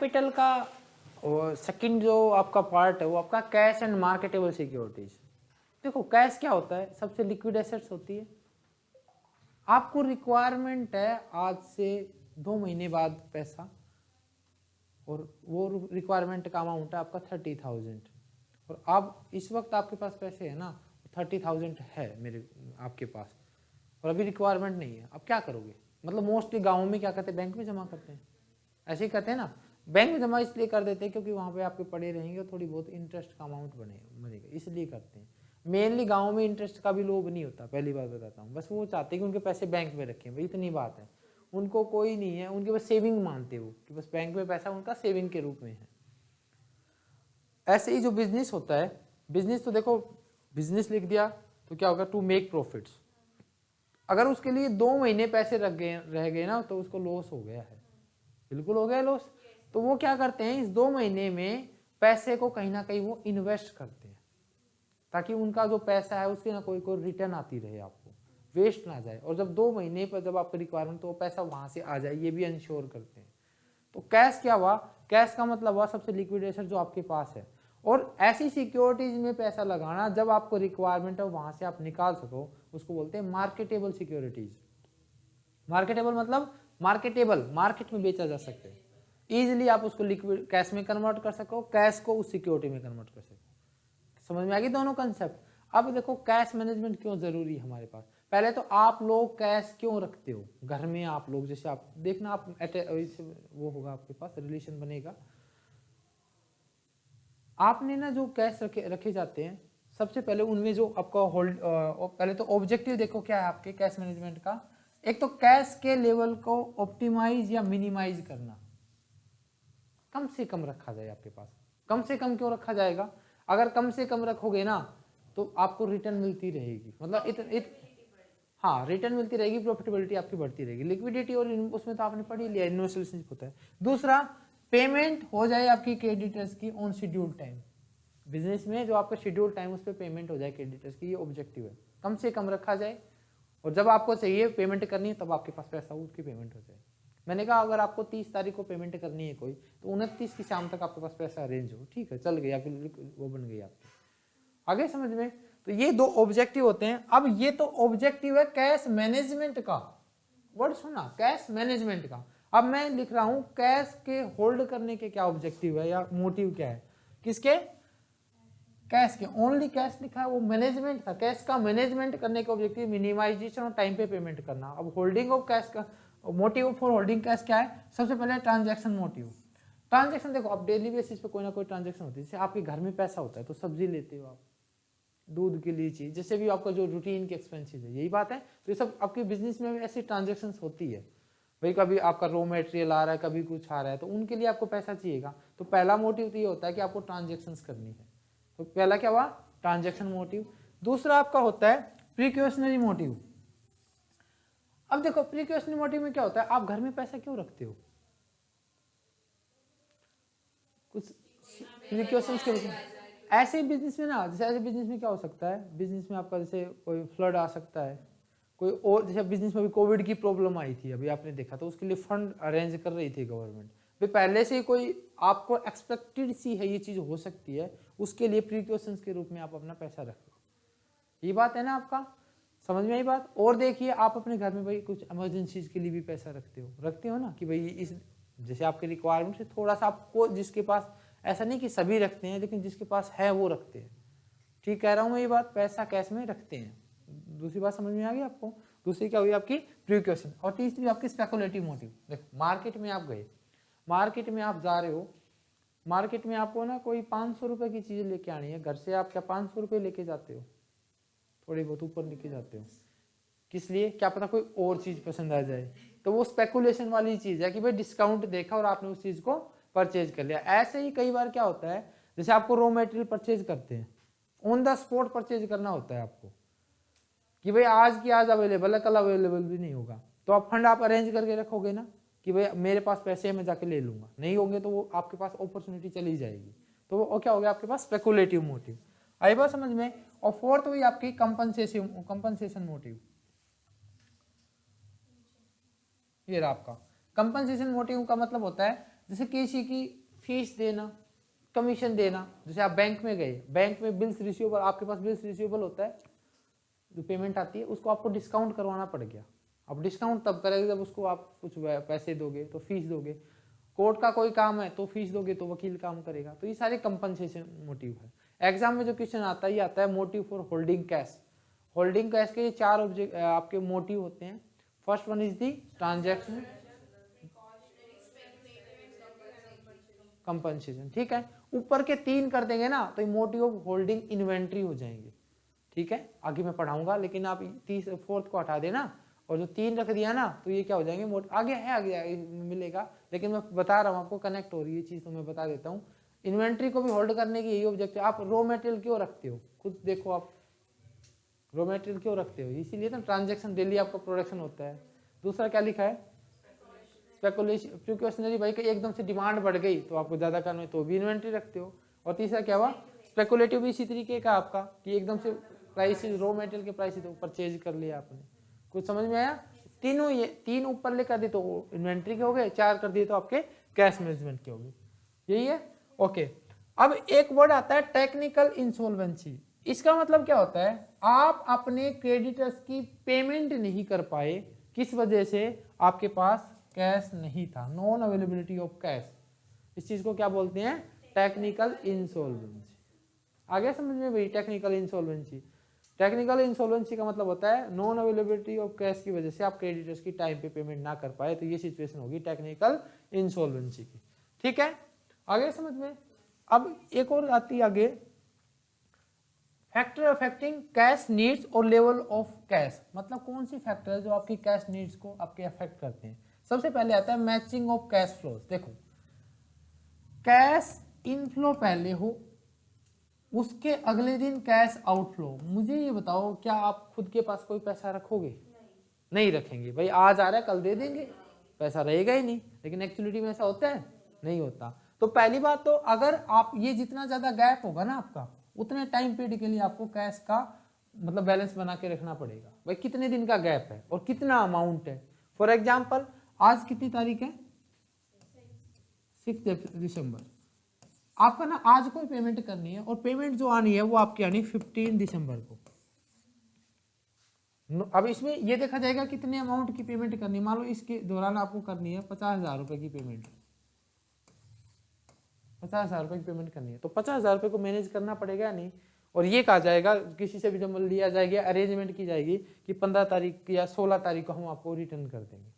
Capital का second जो आपका पार्ट है वो आपका कैश एंड मार्केटेबल सिक्योरिटीज। देखो कैश क्या होता है, सबसे लिक्विड एसेट्स होती है। आपको रिक्वायरमेंट है आज से 2 महीने बाद पैसा, और वो रिक्वायरमेंट का अमाउंट है आपका 30,000, और अब इस वक्त आपके पास पैसे है ना 30,000 है मेरे आपके पास, और अभी रिक्वायरमेंट नहीं है। अब क्या करोगे? मतलब मोस्टली गाँव में क्या करते हैं, बैंक में जमा करते हैं। ऐसे ही करते हैं ना, बैंक में जमा इसलिए कर देते हैं क्योंकि वहाँ पे आपके पड़े रहेंगे और थोड़ी बहुत इंटरेस्ट का अमाउंट बनेगा, इसलिए करते हैं। मेनली गाँव में इंटरेस्ट का भी लोभ नहीं होता, पहली बात बताता हूँ। बस वो चाहते हैं कि उनके पैसे बैंक में रखें, भाई इतनी बात है। उनको कोई नहीं है, उनके बस सेविंग मानते हो कि बस बैंक में पैसा उनका सेविंग के रूप में है। ऐसे ही जो बिजनेस होता है, बिजनेस तो देखो बिजनेस लिख दिया तो क्या होगा, टू मेक प्रॉफिट्स। अगर उसके लिए 2 महीने पैसे रह गए ना तो उसको लॉस हो गया है, बिल्कुल हो गया लॉस। तो वो क्या करते हैं, इस 2 महीने में पैसे को कहीं ना कहीं वो इन्वेस्ट करते हैं, ताकि उनका जो पैसा है उसकी ना कोई रिटर्न आती रहे, आपको वेस्ट ना जाए। और जब 2 महीने पर जब आपको रिक्वायरमेंट तो वो पैसा वहां से आ जाए, ये भी इंश्योर करते हैं। तो कैश क्या हुआ, कैश का मतलब हुआ सबसे लिक्विड एसेट जो आपके पास है। और ऐसी सिक्योरिटीज में पैसा लगाना जब आपको रिक्वायरमेंट है वहां से आप निकाल सको, उसको बोलते हैं मार्केटेबल सिक्योरिटीज। मार्केटेबल मतलब मार्केटेबल, मार्केट में बेचा जा सकते हैं इजीली, आप उसको लिक्विड कैश में कन्वर्ट कर सको, कैश को उस सिक्योरिटी में कन्वर्ट कर सको। समझ में आ गई दोनों कंसेप्ट। अब देखो कैश मैनेजमेंट क्यों जरूरी है हमारे पास। पहले तो आप लोग कैश क्यों रखते हो घर में, आप लोग जैसे आप देखना, आप वो होगा आपके पास रिलेशन बनेगा। आपने ना जो कैश रखे जाते हैं, सबसे पहले उनमें जो आपका होल्ड, पहले तो ऑब्जेक्टिव देखो क्या है आपके कैश मैनेजमेंट का। एक तो कैश के लेवल को ऑप्टिमाइज या मिनिमाइज करना, कम से कम रखा जाए आपके पास। कम से कम क्यों रखा जाएगा, अगर कम से कम रखोगे ना तो आपको रिटर्न मिलती रहेगी, मतलब हाँ रिटर्न मिलती रहेगी, प्रॉफिटेबिलिटी आपकी बढ़ती रहेगी। लिक्विडिटी और उसमें तो आपने पढ़ ही लिया, इन्वेस्ट रिलेशनशिप होता है। दूसरा, पेमेंट हो जाए आपकी क्रेडिटर्स की ऑन शेड्यूल टाइम। बिजनेस में जो आपका शेड्यूल टाइम उस पर पेमेंट हो जाए क्रेडिटर्स की, ये ऑब्जेक्टिव है। कम से कम रखा जाए, और जब आपको चाहिए पेमेंट करनी है तब आपके पास पैसा हो, उसकी पेमेंट हो जाए। मैंने कहा अगर आपको 30 तारीख को पेमेंट करनी है कोई, तो 29 की शाम तक आपके पास पैसा अरेंज हो, ठीक है चल गई आपकी, वो बन गई आपकी। आगे समझ में। तो ये 2 ऑब्जेक्टिव होते हैं। अब ये तो ऑब्जेक्टिव है कैश मैनेजमेंट का, वर्ड सुना, कैश मैनेजमेंट का। अब मैं लिख रहा हूं कैश के होल्ड करने के क्या ऑब्जेक्टिव है या मोटिव क्या है, किसके, कैश के। ओनली कैश लिखा है, वो मैनेजमेंट था। कैश का मैनेजमेंट करने का ऑब्जेक्टिव मिनिमाइजेशन और टाइम पे पेमेंट करना। अब होल्डिंग ऑफ कैश का मोटिव फॉर होल्डिंग कैश क्या है, सबसे पहले ट्रांजैक्शन मोटिव। ट्रांजैक्शन देखो, आप डेली बेसिस पे कोई ना कोई ट्रांजैक्शन होती है। जैसे आपके घर में पैसा होता है तो सब्जी लेते हो आप, दूध के लिए चीज, जैसे भी आपका जो रूटीन के एक्सपेंसेस है, यही बात है। तो ये सब आपके बिजनेस में ऐसी ट्रांजेक्शन होती है। भाई कभी आपका रॉ मटेरियल आ रहा है, कभी कुछ आ रहा है, तो उनके लिए आपको पैसा चाहिएगा। तो पहला मोटिव तो ये होता है कि आपको ट्रांजेक्शन करनी है। तो पहला क्या हुआ, ट्रांजेक्शन मोटिव। दूसरा आपका होता है प्रिकॉशनरी मोटिव। अब देखो प्रिकॉशनरी मोटिव में क्या होता है, आप घर में पैसा क्यों रखते हो, कुछ प्रिकॉशंस के वजह। ऐसे ही बिजनेस में ना, जैसे ऐसे बिजनेस में क्या हो सकता है, बिजनेस में आपका जैसे कोई फ्लड आ सकता है, कोई और, जैसे बिजनेस में भी कोविड की प्रॉब्लम आई थी अभी आपने देखा, तो उसके लिए फंड अरेंज कर रही थी गवर्नमेंट। भाई पहले से ही कोई आपको एक्सपेक्टेड सी है ये चीज हो सकती है, उसके लिए प्रिकॉशंस के रूप में आप अपना पैसा रखो। ये बात है ना आपका, समझ में आई बात। और देखिए आप अपने घर में भाई कुछ इमरजेंसीज के लिए भी पैसा रखते हो ना, कि भाई इस जैसे आपके रिक्वायरमेंट से थोड़ा सा आपको, जिसके पास, ऐसा नहीं कि सभी रखते हैं, लेकिन जिसके पास है वो रखते हैं। ठीक कह रहा हूँ मैं ये बात, पैसा कैश में रखते हैं। दूसरी बात समझ में आ गई आपको। दूसरी क्या हुई आपकी प्रिकॉशन। और तीसरी आपकी स्पेकुलेटिव मोटिव। देखो मार्केट में आप गए, मार्केट में आप जा रहे हो, मार्केट में आपको ना कोई 500 रुपए की चीज लेके आनी है, घर से आप क्या 500 रुपए लेके जाते हो, थोड़ी बहुत ऊपर लेके जाते हो, किस लिए, क्या पता कोई और चीज पसंद आ जाए। तो वो स्पेकुलेशन वाली चीज है कि भाई डिस्काउंट देखा और आपने उस चीज को परचेज कर लिया। ऐसे ही कई बार क्या होता है, जैसे आपको रॉ मटेरियल परचेज करते हैं, ऑन द स्पॉट परचेज करना होता है आपको, कि भाई आज की आज अवेलेबल है, कल अवेलेबल भी नहीं होगा। तो आप फंड आप अरेंज करके रखोगे ना, कि भाई मेरे पास पैसे है मैं जाके ले लूंगा, नहीं होंगे तो वो आपके पास अपॉर्चुनिटी चली जाएगी। तो वो क्या हो गया आपके पास स्पेकुलेटिव मोटिव। आई बात समझ में। और फोर्थ हुई आपकी कंपनसेशन मोटिव। ये रहा आपका कंपनसेशन मोटिव का मतलब होता है, जैसे किसी की फीस देना, कमीशन देना, जैसे आप बैंक में गए, बैंक में बिल्स रिसीवेबल, आपके पास बिल्स रिसीवेबल होता है, जो पेमेंट आती है उसको आपको डिस्काउंट करवाना पड़ गया। अब डिस्काउंट तब करेंगे जब उसको आप कुछ पैसे दोगे तो फीस दोगे, कोर्ट का कोई काम है तो फीस दोगे तो वकील काम करेगा। तो ये सारे कंपनसेशन मोटिव है। एग्जाम में जो क्वेश्चन आता है ये आता है motive for holding cash. Holding cash के ये 4 ऑब्जेक्ट आपके मोटिव होते हैं। First one is the transaction compensation, ठीक है। ऊपर के 3 कर देंगे ना तो मोटिव ऑफ होल्डिंग इन्वेंट्री हो जाएंगे, ठीक है। आगे मैं पढ़ाऊंगा, लेकिन आप 4th को हटा देना और जो 3 रख दिया ना तो ये क्या हो जाएंगे, आगे है, आगे मिलेगा, लेकिन मैं बता रहा हूँ आपको, कनेक्ट हो रही है चीज तो मैं बता देता हूँ। इन्वेंट्री को भी होल्ड करने की यही ऑब्जेक्ट है। आप रॉ मटेरियल क्यों रखते हो, खुद देखो आप रॉ मटेरियल क्यों रखते हो, इसीलिए ना ट्रांजेक्शन डेली आपका प्रोडक्शन होता है। दूसरा क्या लिखा है, स्पेकुलेशन, प्रिकॉशनरी, भाई कि एकदम से डिमांड बढ़ गई तो आपको ज्यादा करना है तो भी इन्वेंट्री रखते हो। और तीसरा क्या हुआ, स्पेकुलेटिव भी इसी तरीके का आपका कि एकदम से प्राइसेस, रॉ मटेरियल के प्राइसेस तो परचेज कर लिया आपने। कुछ समझ में आया, तीनों ये 3 ऊपर ले कर दिए तो इन्वेंट्री के हो गए, 4 कर दिए तो आपके कैश मैनेजमेंट के हो गए, यही है। ओके, अब एक वर्ड आता है टेक्निकल इंसॉल्वेंसी। इसका मतलब क्या होता है, आप अपने क्रेडिटर्स की पेमेंट नहीं कर पाए, किस वजह से, आपके पास कैश नहीं था, नॉन अवेलेबिलिटी ऑफ कैश। इस चीज को क्या बोलते हैं, टेक्निकल इंसॉल्वेंसी। आगे समझ में भाई, टेक्निकल इंसॉल्वेंसी। टेक्निकल इंसॉल्वेंसी का मतलब होता है नॉन अवेलेबिलिटी ऑफ कैश की वजह से आप क्रेडिटर्स की टाइम पे पेमेंट ना कर पाए, तो ये सिचुएशन होगी टेक्निकल इंसॉल्वेंसी की, ठीक है। आगे समझ में। अब एक और आती है आगे, फैक्टर अफेक्टिंग कैश नीड्स और लेवल ऑफ कैश। मतलब कौन सी फैक्टर है जो आपकी कैश नीड्स को आपके अफेक्ट करते हैं। सबसे पहले आता है मैचिंग ऑफ कैश फ्लोज। देखो, कैश इनफ्लो पहले हो, उसके अगले दिन कैश आउटफ्लो। मुझे ये बताओ, क्या आप खुद के पास कोई पैसा रखोगे, नहीं रखेंगे भाई, आज आ रहा है कल दे देंगे, पैसा रहेगा ही नहीं। लेकिन एक्चुअलिटी में ऐसा होता है, नहीं होता। तो पहली बात तो, अगर आप ये जितना ज्यादा गैप होगा ना आपका, उतने टाइम पीरियड के लिए आपको कैश का मतलब बैलेंस बना के रखना पड़ेगा। भाई कितने दिन का गैप है और कितना अमाउंट है। फॉर एग्जाम्पल, आज कितनी तारीख है, 6 दिसंबर। आपका ना आज कोई पेमेंट करनी है और पेमेंट जो आनी है वो आपकी आनी 15 दिसंबर को। अब इसमें ये देखा जाएगा कितने अमाउंट की पेमेंट करनी है। मान लो इसके दौरान आपको करनी है 50,000 रुपए की पेमेंट, 50,000 रुपए की पेमेंट करनी है, तो 50,000 रुपए को मैनेज करना पड़ेगा या नहीं। और ये कहा जाएगा, किसी से भी जब लिया जाएगा, अरेंजमेंट की जाएगी कि 15 तारीख या 16 तारीख को हम आपको रिटर्न कर देंगे,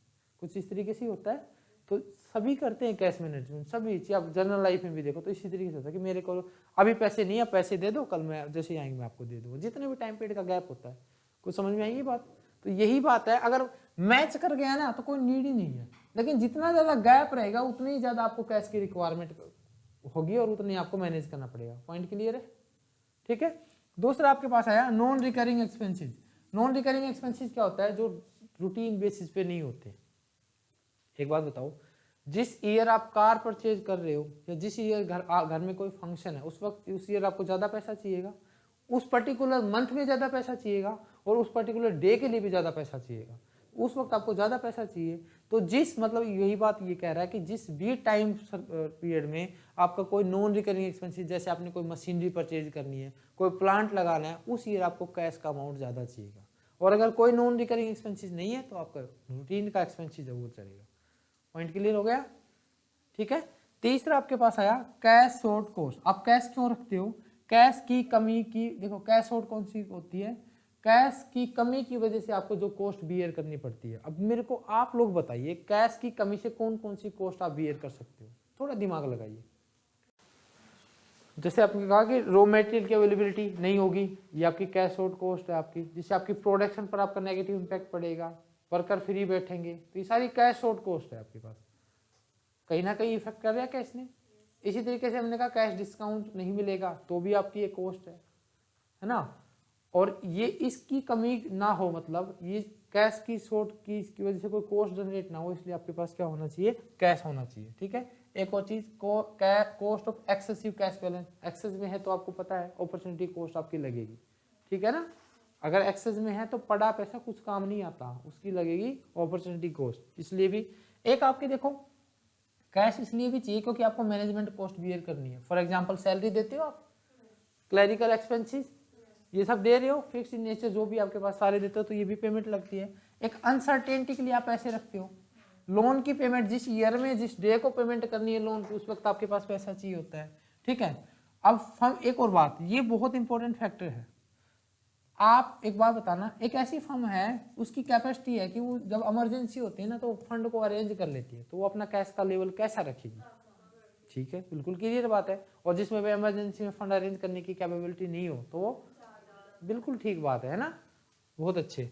कुछ इस तरीके से होता है। तो सभी करते हैं कैश मैनेजमेंट, सभी चीज। आप जनरल लाइफ में भी देखो तो इसी तरीके से होता है कि मेरे को अभी पैसे नहीं है, पैसे दे दो, कल मैं जैसे आएंगे मैं आपको दे दूंगा। जितने भी टाइम पीरियड का गैप होता है, कुछ समझ में आई ये बात। तो यही बात है, अगर मैच कर गया ना तो कोई नीड ही नहीं है, लेकिन जितना ज्यादा गैप रहेगा उतनी ही ज्यादा आपको कैश की रिक्वायरमेंट होगी और उतनी आपको मैनेज करना पड़ेगा। पॉइंट क्लियर है, ठीक है। दूसरा आपके पास आया non recurring expenses. Non recurring expenses क्या होता है, जो रूटीन बेसिस पे नहीं होते। एक बात बताओ, जिस ईयर आप कार परचेज कर रहे हो या जिस ईयर घर में कोई फंक्शन है, उस वक्त उस ईयर आपको ज्यादा पैसा चाहिएगा, उस पर्टिकुलर मंथ में ज्यादा पैसा चाहिएगा और उस पर्टिकुलर डे के लिए भी ज्यादा पैसा चाहिएगा, उस वक्त आपको ज्यादा पैसा चाहिए। तो जिस मतलब यही बात ये कह रहा है कि जिस भी टाइम पीरियड में आपका कोई नॉन रिकरिंग एक्सपेंसेस, जैसे आपने कोई मशीनरी परचेज करनी है, कोई प्लांट लगाना है, उस ईयर आपको कैश का अमाउंट ज्यादा चाहिएगा। और अगर कोई नॉन रिकरिंग एक्सपेंसेस नहीं है तो आपका रूटीन का एक्सपेंसेस जरूर चलेगा। पॉइंट क्लियर हो गया, ठीक है। तीसरा आपके पास आया कैश शॉर्ट कॉस्ट। आप कैश क्यों रखते हो, कैश की कमी की, देखो कैश शॉर्ट कौन सी होती है, कैश की कमी की वजह से आपको जो कॉस्ट बियर करनी पड़ती है। अब मेरे को आप लोग बताइए, कैश की कमी से कौन कौन सी कॉस्ट आप बियर कर सकते हो, थोड़ा दिमाग लगाइए। जैसे आपने कहा कि रॉ मटेरियल की अवेलेबिलिटी नहीं होगी, ये आपकी कैश शॉर्ट कॉस्ट है आपकी, जिससे आपकी प्रोडक्शन पर आपका नेगेटिव इम्पैक्ट पड़ेगा, वर्कर फ्री बैठेंगे, तो ये सारी कैश शॉर्ट कॉस्ट है आपके पास, कहीं ना कहीं इफेक्ट कर रहा है कैश ने। इसी तरीके से हमने कहा कैश डिस्काउंट नहीं मिलेगा तो भी आपकी एक कॉस्ट है ना। और ये इसकी कमी ना हो, मतलब ये कैश की शॉर्ट की इसकी वजह से कोई कॉस्ट जनरेट ना हो, इसलिए आपके पास क्या होना चाहिए, कैश होना चाहिए, ठीक है। एक और चीज cost of excessive cash balance. Excess में है तो आपको पता है अपॉर्चुनिटी कॉस्ट आपकी लगेगी, ठीक है ना। अगर एक्सेस में है तो पड़ा पैसा कुछ काम नहीं आता, उसकी लगेगी अपॉर्चुनिटी कॉस्ट। इसलिए भी एक आपके देखो कैश इसलिए भी चाहिए क्योंकि आपको मैनेजमेंट कॉस्ट बियर करनी है। फॉर एग्जांपल सैलरी देते हो आप, क्लरिकल एक्सपेंसेस ये सब दे रहे हो, फिक्स इन नेचर जो भी आपके पास सारे देते हो, तो ये भी पेमेंट लगती है। एक अनसर्टेनिटी के लिए आप पैसे रखते हो। लोन की पेमेंट जिस ईयर में जिस डे को पेमेंट करनी है लोन की, उस वक्त आपके पास पैसा चाहिए होता है, ठीक है। अब फर्म, एक और बात, ये बहुत इंपॉर्टेंट फैक्टर है। आप एक बात बताना, एक ऐसी फर्म है उसकी कैपेसिटी है कि वो जब इमरजेंसी होती है ना तो फंड को अरेंज कर लेती है, तो वो अपना कैश का लेवल कैसा रखेगी, ठीक है, बिल्कुल क्लियर बात है। और जिसमें भी इमरजेंसी में फंड अरेंज करने की कैपेबिलिटी नहीं हो तो वो बिल्कुल ठीक बात है ना, बहुत अच्छे।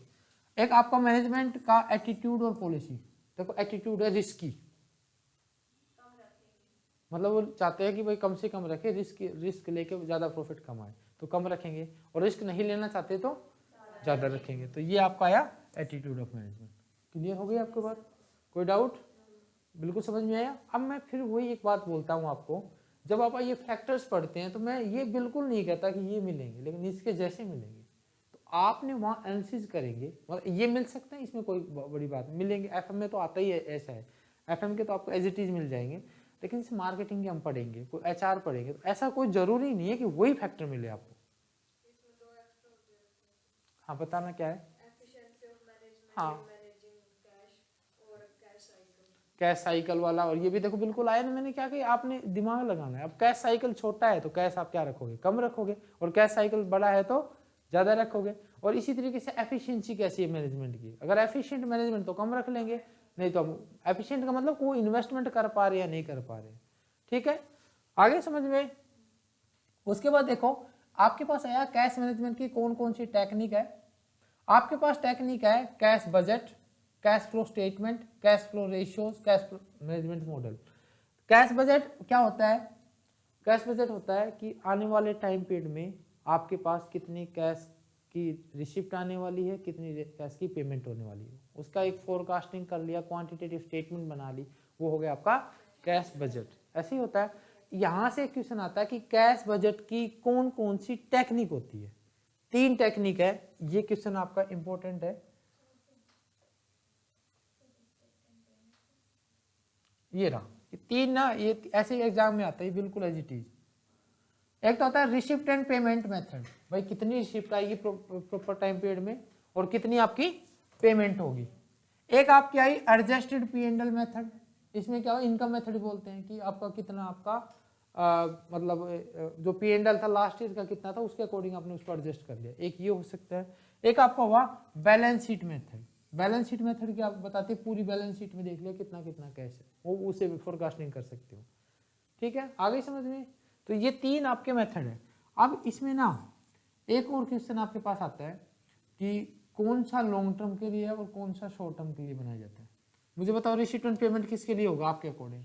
एक आपका मैनेजमेंट का एटीट्यूड और पॉलिसी, देखो एटीट्यूड है रिस्की, मतलब वो चाहते हैं कि भाई कम से कम रखे, रिस्क लेके ज़्यादा प्रॉफिट कमाए तो कम रखेंगे, और रिस्क नहीं लेना चाहते तो ज़्यादा रखेंगे। तो ये आपका आया एटीट्यूड ऑफ मैनेजमेंट। क्लियर हो गई आपके बात, कोई डाउट, बिल्कुल समझ में आया। अब मैं फिर वही एक बात बोलता हूँ आपको, जब आप ये फैक्टर्स पढ़ते हैं तो मैं ये बिल्कुल नहीं कहता कि ये मिलेंगे, लेकिन इसके जैसे मिलेंगे, तो आपने वहाँ एनालिसिस करेंगे, मतलब ये मिल सकते हैं, इसमें कोई बड़ी बात नहीं, मिलेंगे। एफएम में तो आता ही है, ऐसा है, एफएम के तो आपको एज इट इज मिल जाएंगे, लेकिन इस मार्केटिंग के हम पढ़ेंगे, कोई एचआर पढ़ेंगे, तो ऐसा कोई जरूरी नहीं है कि वही फैक्टर मिले आपको। हाँ बताना क्या है, हाँ कैश साइकिल वाला, और ये भी देखो बिल्कुल आया ना, मैंने क्या किया, आपने दिमाग लगाना है। अब कैश साइकिल छोटा है तो कैश आप क्या रखोगे, कम रखोगे, और कैश साइकिल बड़ा है तो ज़्यादा रखोगे। और इसी तरीके से एफिशिएंसी कैसी है मैनेजमेंट की, अगर एफिशिएंट मैनेजमेंट तो कम रख लेंगे, नहीं तो हम एफिशिएंट का मतलब कोई इन्वेस्टमेंट कर पा रहे या नहीं कर पा रहे, ठीक है, आगे समझ में। उसके बाद देखो आपके पास आया कैश मैनेजमेंट की कौन कौन सी टेक्निक है। आपके पास टेक्निक है cash budget, cash flow statement, cash flow ratios, cash flow management model. Cash budget क्या होता है, कैश बजट होता है कि आने वाले टाइम पीरियड में आपके पास कितनी कैश की रिसिप्ट आने वाली है, कितनी कैश की पेमेंट होने वाली है, उसका एक फोरकास्टिंग कर लिया, क्वांटिटेटिव स्टेटमेंट बना ली, वो हो गया आपका कैश बजट। ऐसे ही होता है। यहाँ से क्वेश्चन आता है कि कैश बजट की कौन कौन सी टेक्निक होती है। 3 टेक्निक है, ये क्वेश्चन आपका इंपॉर्टेंट है। ये रहा, ये 3 ना, ये ऐसे एग्जाम में आता है बिल्कुल एज इट इज। एक तो होता है रिसिप्ट एंड पेमेंट मेथड, भाई कितनी रिसिप्ट आएगी प्रॉपर टाइम पीरियड में और कितनी आपकी पेमेंट होगी। एक आपकी आई एडजस्टेड पी&एल मेथड, इसमें क्या हो, इनकम मेथड बोलते हैं कि आपका कितना आपका मतलब जो पी&एल था लास्ट ईयर का कितना था, उसके अकॉर्डिंग आपने उसको एडजस्ट कर लिया, एक ये हो सकता है। एक आपका हुआ balance sheet method, balance sheet method क्या बताते हैं, पूरी बैलेंस शीट में देख लिया कितना कितना कैश है, वो उसे भी फोरकास्टिंग कर सकते हो, ठीक है, आगे समझ में। तो ये 3 आपके मेथड है। अब इसमें ना एक और क्वेश्चन आपके पास आता है कि कौन सा लॉन्ग टर्म के लिए है और कौन सा शॉर्ट टर्म के लिए बनाया जाता है। मुझे बताओ रिसीट एंड पेमेंट किसके लिए होगा आपके अकॉर्डिंग,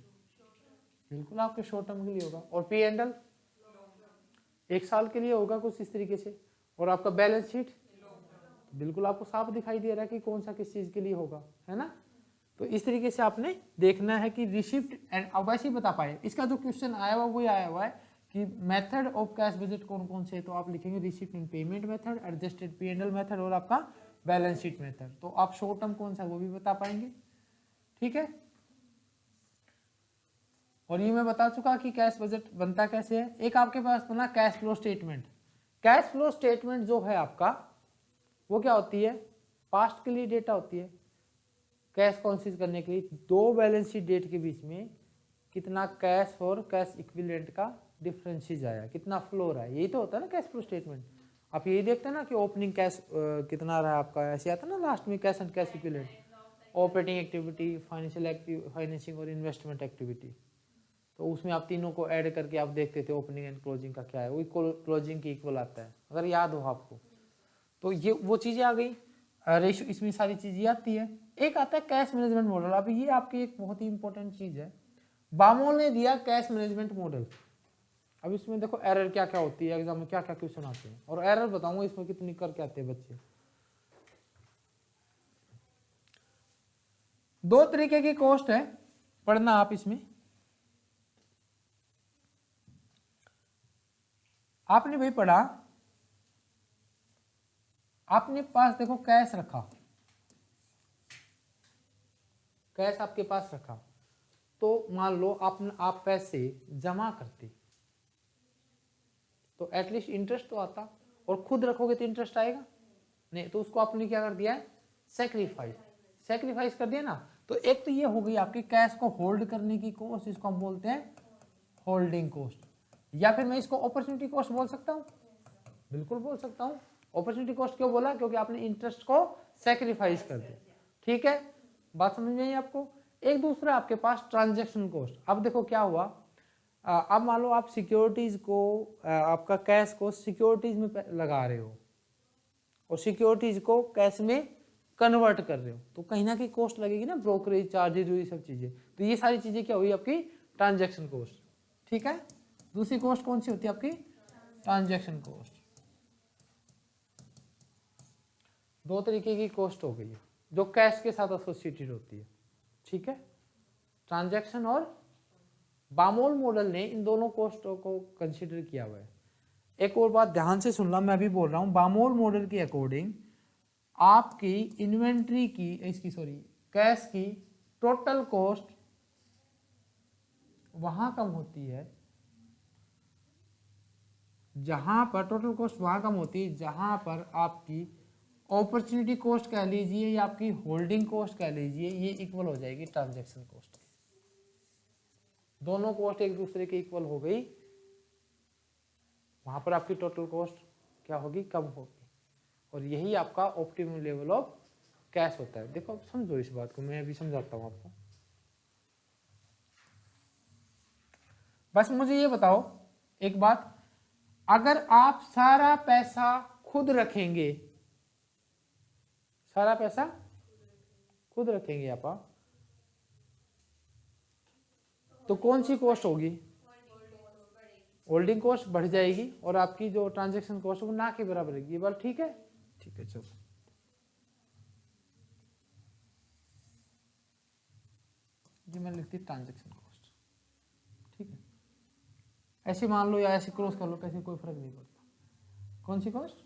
बिल्कुल आपके शॉर्ट टर्म के लिए होगा, और पी&एल 1 साल के लिए होगा कुछ इस तरीके से, और आपका बैलेंस शीट बिल्कुल आपको साफ दिखाई दे रहा है कि कौन सा किस चीज के लिए होगा, है ना। तो इस तरीके से आपने देखना है कि रिसिप्ट एंड, अब वैसे ही बता पाए, इसका जो क्वेश्चन आया हुआ वही आया हुआ है कि मेथड ऑफ कैश बजट कौन कौन से, तो आप लिखेंगे receipt and payment method, adjusted पी&एल मेथड और आपका बैलेंस शीट मेथड। तो आप शॉर्ट टर्म कौन सा वो भी बता पाएंगे, ठीक है। और ये मैं बता चुका कि कैश बजट बनता कैसे है। एक आपके पास बना cash flow statement. Cash flow statement जो है आपका वो क्या होती है, पास्ट के लिए डेटा होती है, कैश कॉन्सिस करने के लिए 2 बैलेंस शीट डेट के बीच में कितना कैश और कैश इक्विवेलेंट का डिफरेंसेस आया, कितना फ्लो रहा है, यही तो होता है ना कैश फ्लो स्टेटमेंट। आप यही देखते हैं ना कि ओपनिंग कैश कितना रहा आपका, ऐसे आता है ना लास्ट में cash and cash equivalent, operating activity, financing और इन्वेस्टमेंट एक्टिविटी। तो उसमें आप तीनों को ऐड करके आप देखते थे ओपनिंग एंड क्लोजिंग का क्या है, वही क्लोजिंग की इक्वल आता है, अगर याद हो आपको। तो ये वो चीज़ें आ गई, रेशियो, इसमें सारी चीज़ें आती है। एक आता है कैश मैनेजमेंट मॉडल। अब ये आपकी एक बहुत ही इंपॉर्टेंट चीज़ है, बामोल ने दिया कैश मैनेजमेंट मॉडल। अब इसमें देखो एरर क्या क्या होती है, एग्जाम में क्या क्या क्वेश्चन आते हैं, और एरर बताऊंगा इसमें कितनी करके आते हैं बच्चे। 2 तरीके की कॉस्ट है, पढ़ना आप इसमें। आपने भाई पढ़ा, आपने पास देखो कैश रखा, कैश आपके पास रखा, तो मान लो आप पैसे जमा करते तो एटलीस्ट इंटरेस्ट तो आता, और खुद रखोगे तो इंटरेस्ट आएगा नहीं, तो उसको आपने क्या कर दिया है, सेक्रीफाइस कर दिया ना। तो एक तो ये हो गई आपकी कैश को होल्ड करने की कॉस्ट, इसको हम बोलते हैं होल्डिंग कॉस्ट, या फिर मैं इसको अपॉर्चुनिटी कॉस्ट बोल सकता हूँ, बिल्कुल बोल सकता हूँ। अपॉर्चुनिटी कॉस्ट क्यों बोला, क्योंकि आपने इंटरेस्ट को सेक्रीफाइस कर दिया। ठीक है, बात समझ में आई आपको। एक दूसरा आपके पास ट्रांजैक्शन कॉस्ट। अब देखो क्या हुआ, अब मान लो आप सिक्योरिटीज को, आपका कैश को सिक्योरिटीज में लगा रहे हो और सिक्योरिटीज को कैश में कन्वर्ट कर रहे हो, तो कहीं ना कहीं कॉस्ट लगेगी ना, ब्रोकरेज चार्जेज, ये सब चीजें। तो ये सारी चीजें क्या हुई आपकी, ट्रांजैक्शन कॉस्ट। ठीक है, दूसरी कॉस्ट कौन सी होती है आपकी, ट्रांजैक्शन कॉस्ट। दो तरीके की कॉस्ट हो गई है जो कैश के साथ एसोसिएटेड होती है। ठीक है, ट्रांजैक्शन और बामोल मॉडल ने इन दोनों कॉस्टों को कंसीडर किया हुआ है। एक और बात ध्यान से सुनना, मैं भी बोल रहा हूं, बामोल मॉडल के अकॉर्डिंग आपकी इन्वेंट्री की, इसकी सॉरी कैश की टोटल कॉस्ट वहां कम होती है जहां पर, टोटल कॉस्ट वहां कम होती है जहां पर आपकी अपॉर्चुनिटी कॉस्ट कह लीजिए या आपकी होल्डिंग कॉस्ट कह लीजिए, ये इक्वल हो जाएगी ट्रांजैक्शन कॉस्ट। दोनों कॉस्ट एक दूसरे के इक्वल हो गई, वहां पर आपकी टोटल कॉस्ट क्या होगी, कम होगी, और यही आपका ऑप्टिमम लेवल ऑफ कैश होता है। देखो समझो इस बात को, मैं अभी समझाता हूं आपको। बस मुझे ये बताओ एक बात, अगर आप सारा पैसा खुद रखेंगे, सारा पैसा खुद रखेंगे आप, तो कौन सी कॉस्ट होगी, होल्डिंग कॉस्ट बढ़ जाएगी, और आपकी जो ट्रांजैक्शन कॉस्ट है वो ना के बराबर रहेगी। ये बात ठीक है, ठीक है। चलो ये मैंने लिखती ट्रांजैक्शन कॉस्ट। ठीक है, ऐसे मान लो या ऐसे क्रॉस कर लो, कैसे कोई फर्क नहीं पड़ता। कौन सी कॉस्ट,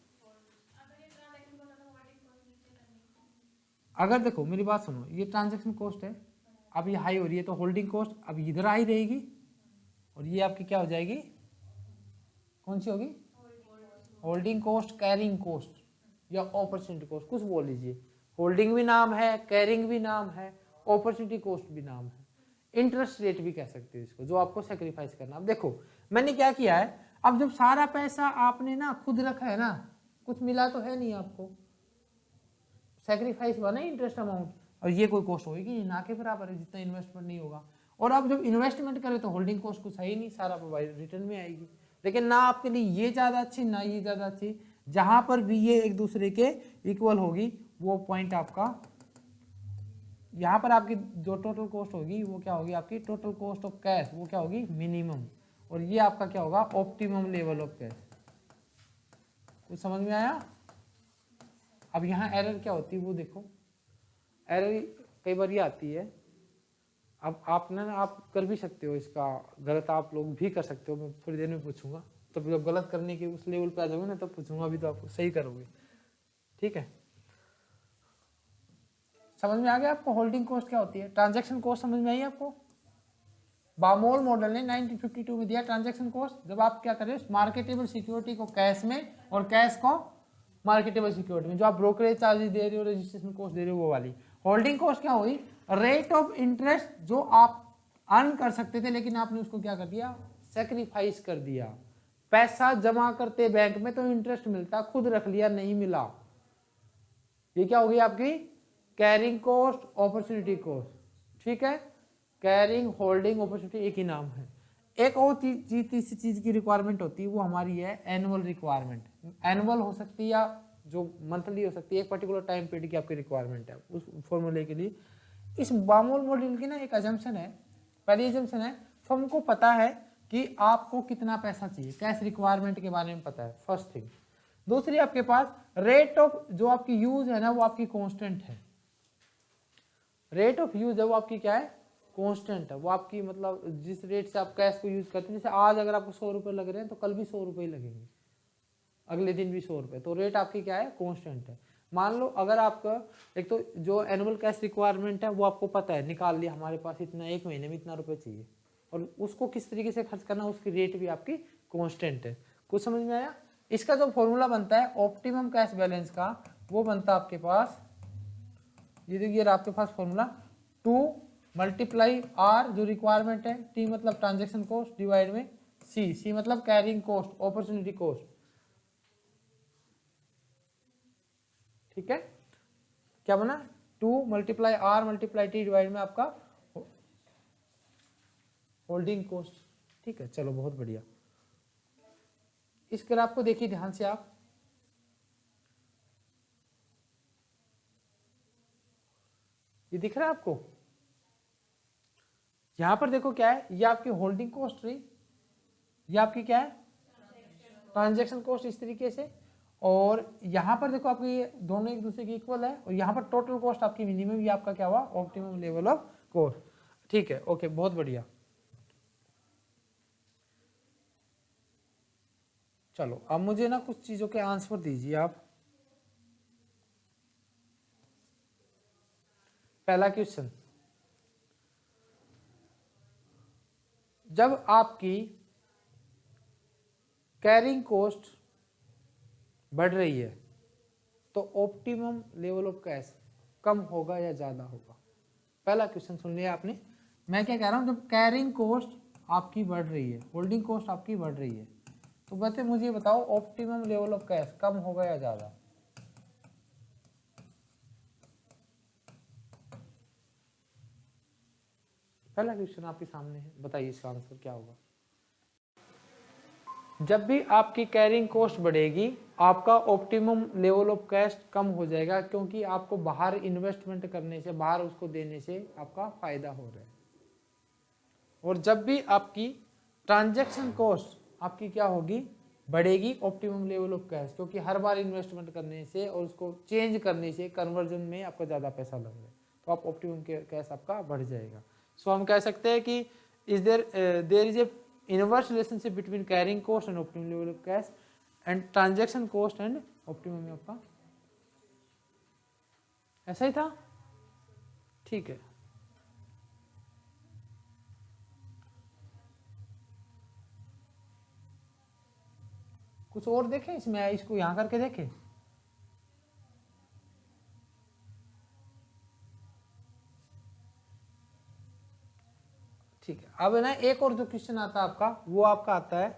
अगर देखो मेरी बात सुनो, ये ट्रांजैक्शन कॉस्ट है, अब ये हाई हो रही है तो होल्डिंग कॉस्ट अब इधर आई रहेगी, और ये आपकी क्या हो जाएगी, कौन सी होगी, होल्डिंग कॉस्ट, कैरिंग कॉस्ट या अपॉर्चुनिटी कॉस्ट, कुछ बोल लीजिए। होल्डिंग भी नाम है, कैरिंग भी नाम है, अपॉर्चुनिटी कॉस्ट भी नाम है, इंटरेस्ट रेट भी कह सकते हो इसको, जो आपको सेक्रीफाइस करना। अब देखो मैंने क्या किया है, अब जब सारा पैसा आपने ना खुद रखा है ना, कुछ मिला तो है नहीं आपको, सेक्रीफाइस हुआ ना इंटरेस्ट अमाउंट, और ये कोई कॉस्ट होगी ना के बराबर है, जितना इन्वेस्टमेंट नहीं होगा। और अब जब इन्वेस्टमेंट करें तो होल्डिंग कॉस्ट कुछ है ही नहीं, सारा प्रोवाइड रिटर्न में आएगी। लेकिन ना आपके लिए ये ज़्यादा अच्छी ना ये ज़्यादा अच्छी, जहां पर भी ये एक दूसरे के इक्वल होगी वो पॉइंट आपका, यहाँ पर आपकी जो टोटल कॉस्ट होगी वो क्या होगी, आपकी टोटल कॉस्ट ऑफ कैश वो क्या होगी, मिनिमम, और ये आपका क्या होगा, ऑप्टिमम लेवल ऑफ कैश। कुछ समझ में आया। अब यहाँ एरर क्या होती है वो देखो, एरर कई बार ये आती है, अब आपने ना, आप कर भी सकते हो इसका गलत, आप लोग भी कर सकते हो, मैं थोड़ी देर में पूछूंगा, तब जब गलत करने के उस लेवल पे आ जाओगे ना तब पूछूंगा, अभी तो आप सही करोगे। ठीक है, समझ में आ गया आपको होल्डिंग कॉस्ट क्या होती है, ट्रांजैक्शन कॉस्ट समझ में आई आपको। बामोल मॉडल ने 1952 में दिया ट्रांजैक्शन कॉस्ट, जब आप क्या करें, मार्केटेबल सिक्योरिटी को कैश में और कैश को मार्केटेबल सिक्योरिटी में, जो आप ब्रोकरेज चार्जेस दे रहे हो, रजिस्ट्रेशन कॉस्ट दे रहे हो, वो वाली। होल्डिंग कॉस्ट क्या हुई, रेट ऑफ इंटरेस्ट जो आप अर्न कर सकते थे लेकिन आपने उसको क्या कर दिया, सेक्रीफाइस कर दिया। पैसा जमा करते बैंक में तो इंटरेस्ट मिलता, खुद रख लिया नहीं मिला, ये क्या होगी आपकी कैरिंग कॉस्ट, अपॉर्चुनिटी कॉस्ट। ठीक है, कैरिंग, होल्डिंग, अपॉर्चुनिटी एक ही नाम है। एक और तीसरी चीज की रिक्वायरमेंट होती है, वो हमारी है एनुअल रिक्वायरमेंट। एनुअल हो सकती है या जो मंथली हो सकती है, एक पर्टिकुलर टाइम पीरियड की आपकी रिक्वायरमेंट है उस फॉर्मूले के लिए। इस बामोल मॉडल की ना एक अजम्पशन है, पहली अजम्पशन है, फर्म को पता है कि आपको कितना पैसा चाहिए, कैश रिक्वायरमेंट के बारे में पता है, फर्स्ट थिंग। दूसरी आपके पास रेट ऑफ जो आपकी यूज है ना वो आपकी कांस्टेंट है, रेट ऑफ यूज है वो आपकी क्या है, कांस्टेंट है, वो आपकी मतलब जिस रेट से आप कैश को यूज करते हैं, जैसे आज अगर आपको 100 रुपये लग रहे हैं तो कल भी 100 रुपये ही लगेंगे, अगले दिन भी 100 रुपये, तो रेट आपकी क्या है, कांस्टेंट है। मान लो अगर आपका एक तो जो एनुअल कैश रिक्वायरमेंट है वो आपको पता है, निकाल लिया हमारे पास इतना, एक महीने में इतना रुपए चाहिए, और उसको किस तरीके से खर्च करना, उसकी रेट भी आपकी कांस्टेंट है। कुछ समझ में आया? इसका जो फॉर्मूला बनता है ऑप्टिमम कैश बैलेंस का, वो बनता है आपके पास, ये देखिए आपके पास फॉर्मूला 2 मल्टीप्लाई आर जो रिक्वायरमेंट है, टी मतलब ट्रांजेक्शन कॉस्ट डिवाइड में सी मतलब कैरिंग कॉस्ट, अपॉर्चुनिटी कॉस्ट। ठीक है, क्या बना? 2 multiply R multiply T divide में आपका होल्डिंग कॉस्ट। ठीक है, चलो बहुत बढ़िया। इस ग्राफ को देखिए ध्यान से आप, ये दिख रहा है आपको? यहां पर देखो क्या है, ये आपकी होल्डिंग कॉस्ट रही, ये आपकी क्या है? ट्रांजैक्शन कॉस्ट, इस तरीके से। और यहां पर देखो आपकी ये दोनों एक दूसरे के इक्वल है, और यहां पर टोटल कॉस्ट आपकी मिनिमम, ये आपका क्या हुआ? Optimum level of cost. ठीक है, ओके, बहुत बढ़िया। चलो अब मुझे ना कुछ चीजों के आंसर दीजिए आप। पहला क्वेश्चन, जब आपकी कैरिंग कॉस्ट बढ़ रही है तो ऑप्टिमम लेवल ऑफ कैश कम होगा या ज्यादा होगा? पहला क्वेश्चन सुन लिया आपने। मैं क्या कह रहा हूं, जब कैरिंग कॉस्ट आपकी बढ़ रही है, होल्डिंग कॉस्ट आपकी बढ़ रही है, तो बच्चे मुझे बताओ ऑप्टिमम लेवल ऑफ कैश कम होगा या ज्यादा? पहला क्वेश्चन आपके सामने है, बताइए इसका आंसर क्या होगा? जब भी आपकी कैरिंग कॉस्ट बढ़ेगी, आपका ऑप्टिमम लेवल ऑफ कैश कम हो जाएगा, क्योंकि आपको बाहर इन्वेस्टमेंट करने से, बाहर उसको देने से आपका फायदा हो रहा है। और जब भी आपकी ट्रांजैक्शन कॉस्ट आपकी क्या होगी? बढ़ेगी, ऑप्टिमम लेवल ऑफ कैश, क्योंकि हर बार इन्वेस्टमेंट करने से और उसको चेंज करने से कन्वर्जन में आपका ज़्यादा पैसा लग रहा है, तो आप ऑप्टिमम कैश आपका बढ़ जाएगा। सो हम कह सकते हैं कि there is a inverse relationship between carrying cost and optimum level of cash and transaction cost and optimum आपका, ऐसा ही था? ठीक है, कुछ और देखें इसमें, इसको यहां करके देखें। ठीक है, अब ना एक और जो क्वेश्चन आता है आपका, वो आपका आता है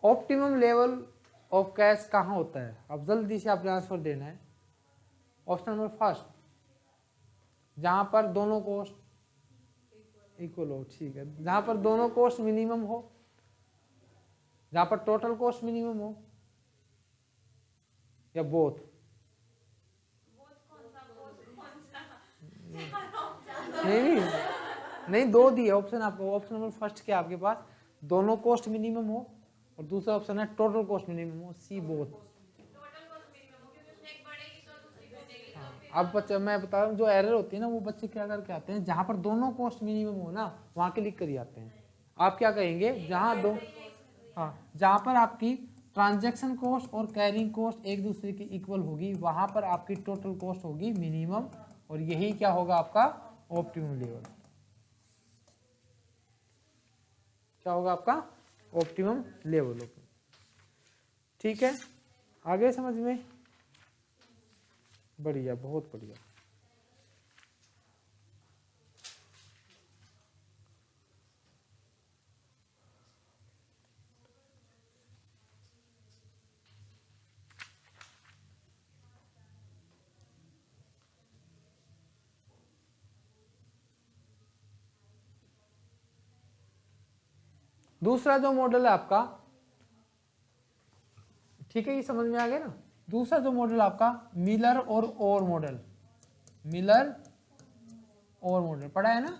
ऑप्टिमम लेवल ऑफ कैश कहां होता है? अब जल्दी से आपने आंसर देना है। ऑप्शन नंबर फर्स्ट, जहां पर दोनों कोस्ट इक्वल हो। ठीक है, जहां पर दोनों कोस्ट मिनिमम हो, जहां पर टोटल कोस्ट मिनिमम हो, या बोथ? नहीं नहीं, दो दिए ऑप्शन आपको। ऑप्शन नंबर फर्स्ट क्या आपके पास? दोनों कॉस्ट मिनिमम हो, और दूसरा ऑप्शन है टोटल कॉस्ट मिनिमम हो, सी बोथ। अब बच्चे, मैं बता रहा हूँ, जो एरर होती है ना, वो बच्चे क्या करके आते हैं, जहां पर दोनों कॉस्ट मिनिमम हो ना, वहां के लिख कर ही आते हैं। आप क्या कहेंगे? जहां दो, हाँ, जहां पर आपकी ट्रांजैक्शन कॉस्ट और कैरिंग कॉस्ट एक दूसरे की इक्वल होगी, वहां पर आपकी टोटल कॉस्ट होगी मिनिमम, और यही क्या होगा आपका? Optimum level. क्या होगा आपका? Optimum level. ठीक है, आगे समझ में? बढ़िया, बहुत बढ़िया। दूसरा जो मॉडल है आपका, ठीक है, ये समझ में आ गया ना? दूसरा जो मॉडल आपका मिलर और ओर मॉडल, मिलर ओर मॉडल पढ़ा है ना?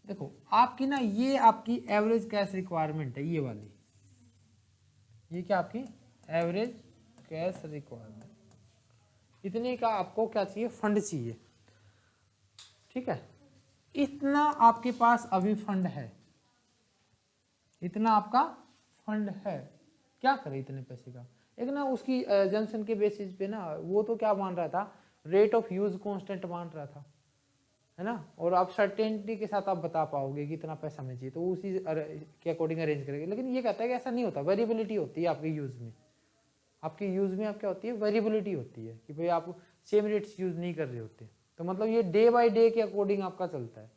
देखो आपकी ना, ये आपकी एवरेज कैश रिक्वायरमेंट है, ये वाली, ये क्या आपकी एवरेज कैश रिक्वायरमेंट, इतने का आपको क्या चाहिए? फंड चाहिए। ठीक है, इतना आपके पास अभी फंड है, इतना आपका फंड है, क्या करे इतने पैसे का। एक ना उसकी जंक्शन के बेसिस पे ना वो तो क्या मान रहा था, रेट ऑफ यूज कांस्टेंट मान रहा था, है ना, और आप सर्टेनिटी के साथ आप बता पाओगे कि इतना पैसा हमें चाहिए तो उसी के अकॉर्डिंग अरेंज करेंगे। लेकिन ये कहता है कि ऐसा नहीं होता, वेरिएबिलिटी होती है आपके यूज में, आपके यूज में आप क्या होती है, वेरिएबिलिटी होती है कि भाई आप सेम रेट्स यूज नहीं कर रहे होते। तो मतलब ये डे बाय डे के अकॉर्डिंग आपका चलता है।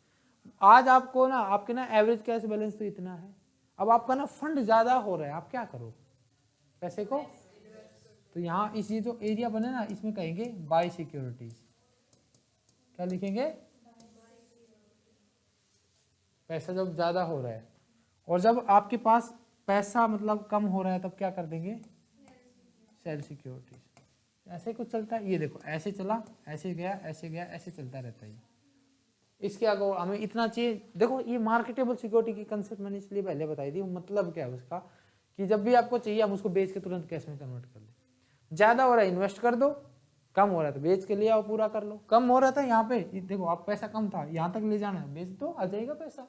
आज आपको ना आपके ना एवरेज कैश बैलेंस तो इतना है, अब आपका ना फंड ज्यादा हो रहा है, आप क्या करो पैसे को, तो यहाँ इस ये जो एरिया बने ना इसमें कहेंगे बाय सिक्योरिटीज, क्या लिखेंगे, पैसा जब ज्यादा हो रहा है, और जब आपके पास पैसा मतलब कम हो रहा है तब क्या कर देंगे, सेल सिक्योरिटीज। ऐसे कुछ चलता है, ये देखो ऐसे चला, ऐसे गया, ऐसे गया, ऐसे चलता रहता है। इसके आगे हमें इतना चाहिए, देखो ये मार्केटेबल सिक्योरिटी की कंसेप्ट मैंने इसलिए पहले बताई थी, मतलब क्या है उसका कि जब भी आपको चाहिए आप उसको बेच के तुरंत कैश में कन्वर्ट कर लो। ज्यादा हो रहा है इन्वेस्ट कर दो, कम हो रहा है तो बेच के ले आओ पूरा कर लो। कम हो रहा था यहाँ पे देखो आप पैसा कम था, यहाँ तक ले जाना है, बेच दो आ जाएगा पैसा।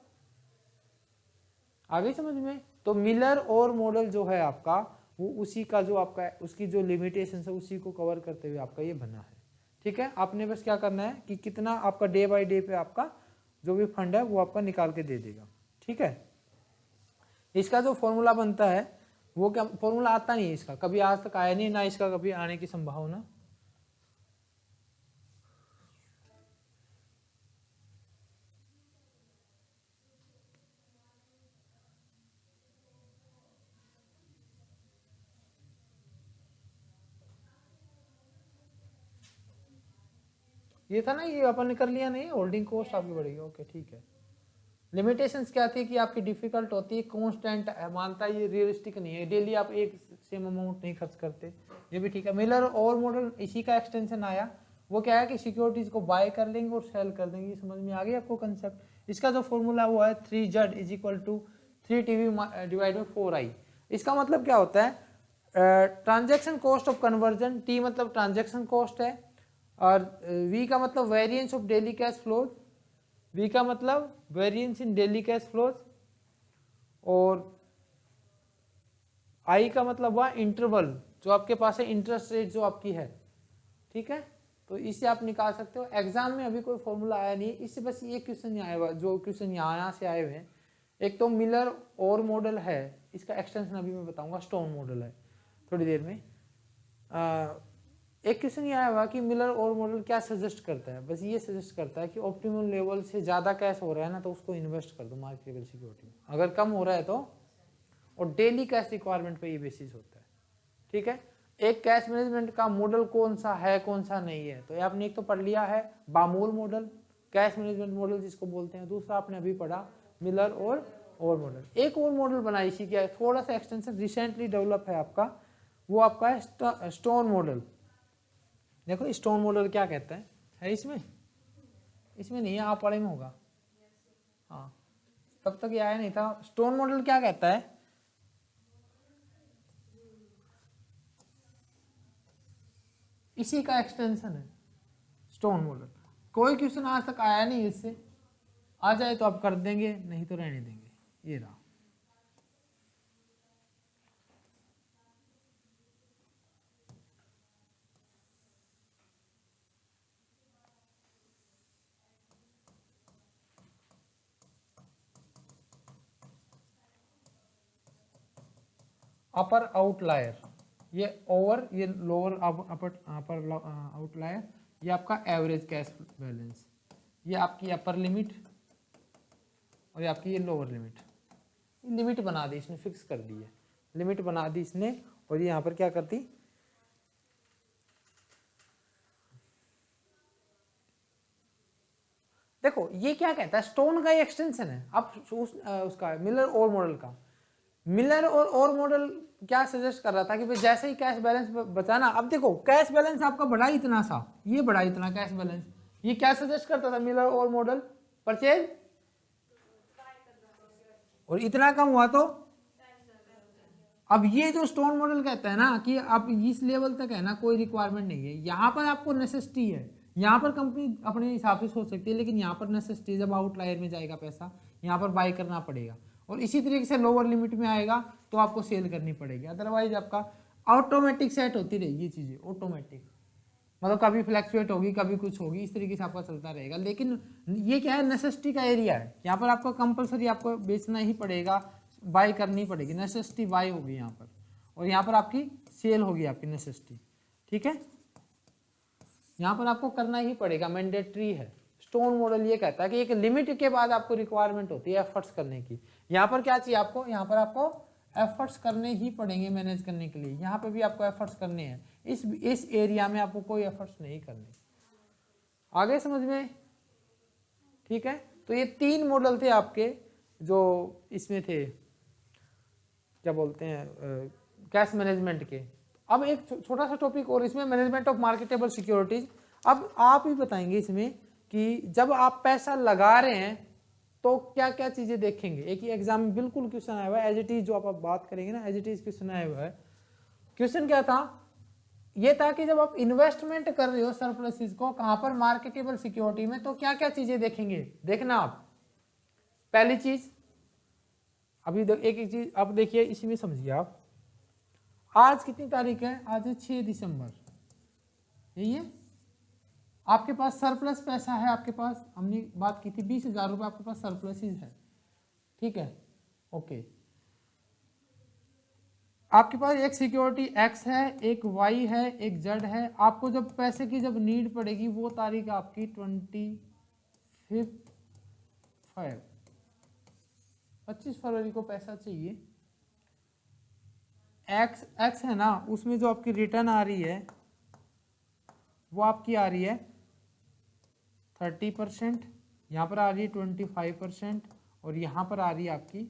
आ गई समझ में। तो मिलर और मॉडल जो है आपका वो उसी का जो आपका उसकी जो लिमिटेशन है उसी को कवर करते हुए आपका ये बना है। ठीक है, आपने बस क्या करना है कि कितना आपका डे बाय डे पे आपका जो भी फंड है वो आपका निकाल के दे देगा। ठीक है, इसका जो फॉर्मूला बनता है वो क्या, फॉर्मूला आता नहीं है इसका, कभी आज तक आया नहीं, ना इसका कभी आने की संभावना। ये था ना, ये अपन ने कर लिया नहीं, होल्डिंग कॉस्ट आपकी बढ़ेगी। ओके ठीक है। लिमिटेशंस क्या थी कि आपकी डिफिकल्ट होती है, कांस्टेंट मानता है, ये रियलिस्टिक नहीं है, डेली आप एक सेम अमाउंट नहीं खर्च करते, ये भी ठीक है। मिलर और मॉडल इसी का एक्सटेंशन आया, वो क्या है कि सिक्योरिटीज को बाय कर लेंगे और सेल कर देंगे। समझ में आ गई आपको कंसेप्ट। इसका जो फॉर्मूला वो है 3Z is equal to 3TV divide by 4I। इसका मतलब क्या होता है, transaction cost of conversion, T मतलब ट्रांजेक्शन कॉस्ट है, और V का मतलब variance of daily cash flows, V का मतलब variance in daily cash flows, और I का मतलब वह इंटरवल जो आपके पास है, इंटरेस्ट रेट जो आपकी है। ठीक है, तो इससे आप निकाल सकते हो। एग्जाम में अभी कोई फॉर्मूला आया नहीं, इससे बस ये क्वेश्चन नहीं आया हुआ, जो क्वेश्चन यहाँ से आए हुए हैं। एक तो मिलर और मॉडल है, इसका एक्सटेंशन अभी मैं बताऊंगा, स्टोन मॉडल है थोड़ी देर में। एक क्वेश्चन ये आया हुआ कि मिलर और मॉडल क्या सजेस्ट करता है, बस ये सजेस्ट करता है कि ऑप्टिमल लेवल से ज़्यादा कैश हो रहा है ना तो उसको इन्वेस्ट कर दो मार्केटेबल सिक्योरिटी में, अगर कम हो रहा है तो, और डेली कैश रिक्वायरमेंट पे ये बेसिस होता है। ठीक है, एक कैश मैनेजमेंट का मॉडल कौन सा है कौन सा नहीं है, तो आपने एक तो पढ़ लिया है बामूल मॉडल, कैश मैनेजमेंट मॉडल जिसको बोलते हैं, दूसरा आपने अभी पढ़ा मिलर और मॉडल। एक और मॉडल बना इसी का थोड़ा सा एक्सटेंशन रिसेंटली डेवलप है आपका, वो आपका है स्टोन मॉडल। देखो स्टोन मॉडल क्या कहता है इसमें, इसमें नहीं है, आप पढ़े में होगा। हाँ, तब तक ये आया नहीं था। स्टोन मॉडल क्या कहता है, इसी का एक्सटेंशन है स्टोन मॉडल। कोई क्वेश्चन आज तक आया नहीं इससे, आ जाए तो आप कर देंगे, नहीं तो रहने देंगे। ये रहा, अपर आउटलायर, ये ओवर, ये लोअर अपर आउटलायर, ये आपका एवरेज कैश बैलेंस, ये आपकी अपर लिमिट और ये आपकी ये लोअर लिमिट। लिमिट बना दी इसने, फिक्स कर दी है, लिमिट बना दी इसने, और ये यहाँ पर क्या करती, देखो ये क्या कहता है, स्टोन का एक्सटेंशन है। अब उसका मिलर और मॉडल का, मिलर और मॉडल क्या सजेस्ट कर रहा था कि भाई जैसे ही कैश बैलेंस बचाना, अब देखो कैश बैलेंस आपका बढ़ा इतना सा, ये बढ़ा इतना कैश बैलेंस, ये क्या सजेस्ट करता था मिलर और मॉडल, परचेज, और इतना कम हुआ तो, अब ये जो स्टोन मॉडल कहता है ना कि आप इस लेवल तक है ना कोई रिक्वायरमेंट नहीं है, यहाँ पर आपको नेसेसिटी है, यहाँ पर कंपनी अपने हिसाब से सोच सकती है, लेकिन यहाँ पर नेसेसिटी, जब आउटलायर में जाएगा पैसा यहाँ पर बाय करना पड़ेगा। और इसी तरीके से लोअर लिमिट में आएगा तो आपको सेल करनी पड़ेगी, अदरवाइज आपका ऑटोमेटिक सेट होती रहेगी ये चीज़ें, ऑटोमेटिक मतलब कभी फ्लैक्चुएट होगी कभी कुछ होगी, इस तरीके से आपका चलता रहेगा। लेकिन ये क्या है, नेसेसिटी का एरिया है, यहाँ पर आपको कंपलसरी आपको बेचना ही पड़ेगा, बाय करनी पड़ेगी, नेसेसिटी बाय होगी यहाँ पर, और यहाँ पर आपकी सेल होगी आपकी नेसेसिटी, ठीक है। यहाँ पर आपको करना ही पड़ेगा, मैंडेटरी है। स्टोन मॉडल ये कहता है कि एक लिमिट के बाद आपको रिक्वायरमेंट होती है एफर्ट्स करने की। यहाँ पर क्या चाहिए आपको, यहाँ पर आपको एफर्ट्स करने ही पड़ेंगे मैनेज करने के लिए, यहाँ पे भी आपको एफर्ट्स करने हैं, इस एरिया में आपको कोई एफर्ट्स नहीं करने। आगे समझ में, ठीक है। तो ये 3 मॉडल थे आपके जो इसमें थे, क्या बोलते हैं, कैश मैनेजमेंट के। अब एक छोटा सा टॉपिक और इसमें, मैनेजमेंट ऑफ मार्केटेबल सिक्योरिटीज। अब आप ही बताएंगे इसमें कि जब आप पैसा लगा रहे हैं तो क्या क्या चीजें देखेंगे। एक ही एग्जाम में बिल्कुल क्वेश्चन आया हुआ है, एज इट इज जो आप बात करेंगे ना, एज इट इज क्वेश्चन आया हुआ है। क्वेश्चन क्या था, ये था कि जब आप इन्वेस्टमेंट कर रहे हो सरप्लसेस को कहां पर, मार्केटेबल सिक्योरिटी में, तो क्या क्या चीजें देखेंगे। देखना आप, पहली चीज, अभी एक एक चीज आप देखिए, इसी में समझिए आप। आज कितनी तारीख है, आज है 6 दिसंबर, यही है। आपके पास सरप्लस पैसा है, आपके पास हमने बात की थी 20,000 रुपये आपके पास सरप्लस है, ठीक है, ओके। आपके पास एक सिक्योरिटी एक्स है, एक वाई है, एक जेड है। आपको जब पैसे की जब नीड पड़ेगी वो तारीख आपकी 25 फरवरी को पैसा चाहिए। एक्स है ना, उसमें जो आपकी रिटर्न आ रही है वो आपकी आ रही है 30%, यहाँ पर आ रही है 25%, और यहाँ पर आ रही है आपकी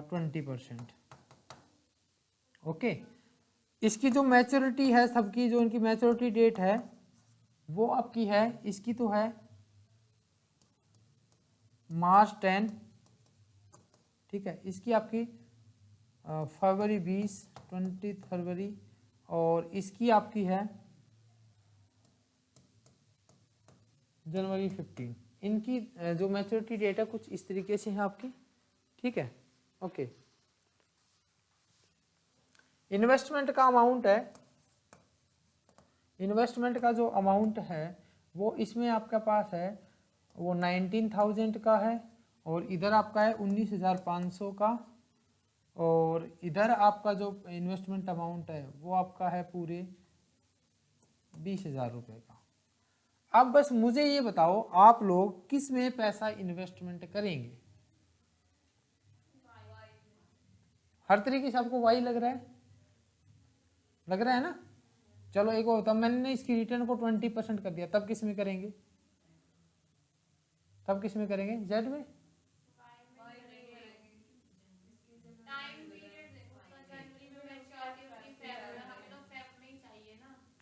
20%, ओके। इसकी जो मैच्योरिटी है सबकी, जो इनकी मैच्योरिटी डेट है वो आपकी है, इसकी तो है मार्च 10, ठीक है। इसकी आपकी फरवरी 20 फरवरी, और इसकी आपकी है जनवरी 15। इनकी जो मैच्योरिटी डेट है कुछ इस तरीके से है आपकी, ठीक है, ओके। इन्वेस्टमेंट का अमाउंट है, इन्वेस्टमेंट का जो अमाउंट है वो इसमें आपके पास है वो 19,000 का है, और इधर आपका है 19,500 का, और इधर आपका जो इन्वेस्टमेंट अमाउंट है वो आपका है पूरे 20,000 रुपये का। अब बस मुझे ये बताओ आप लोग किस में पैसा इन्वेस्टमेंट करेंगे। हर तरीके से आपको वाई लग रहा है, लग रहा है ना। चलो एक और, तब मैंने इसकी रिटर्न को 20% कर दिया, तब किस में करेंगे, तब किस में करेंगे, जेड में।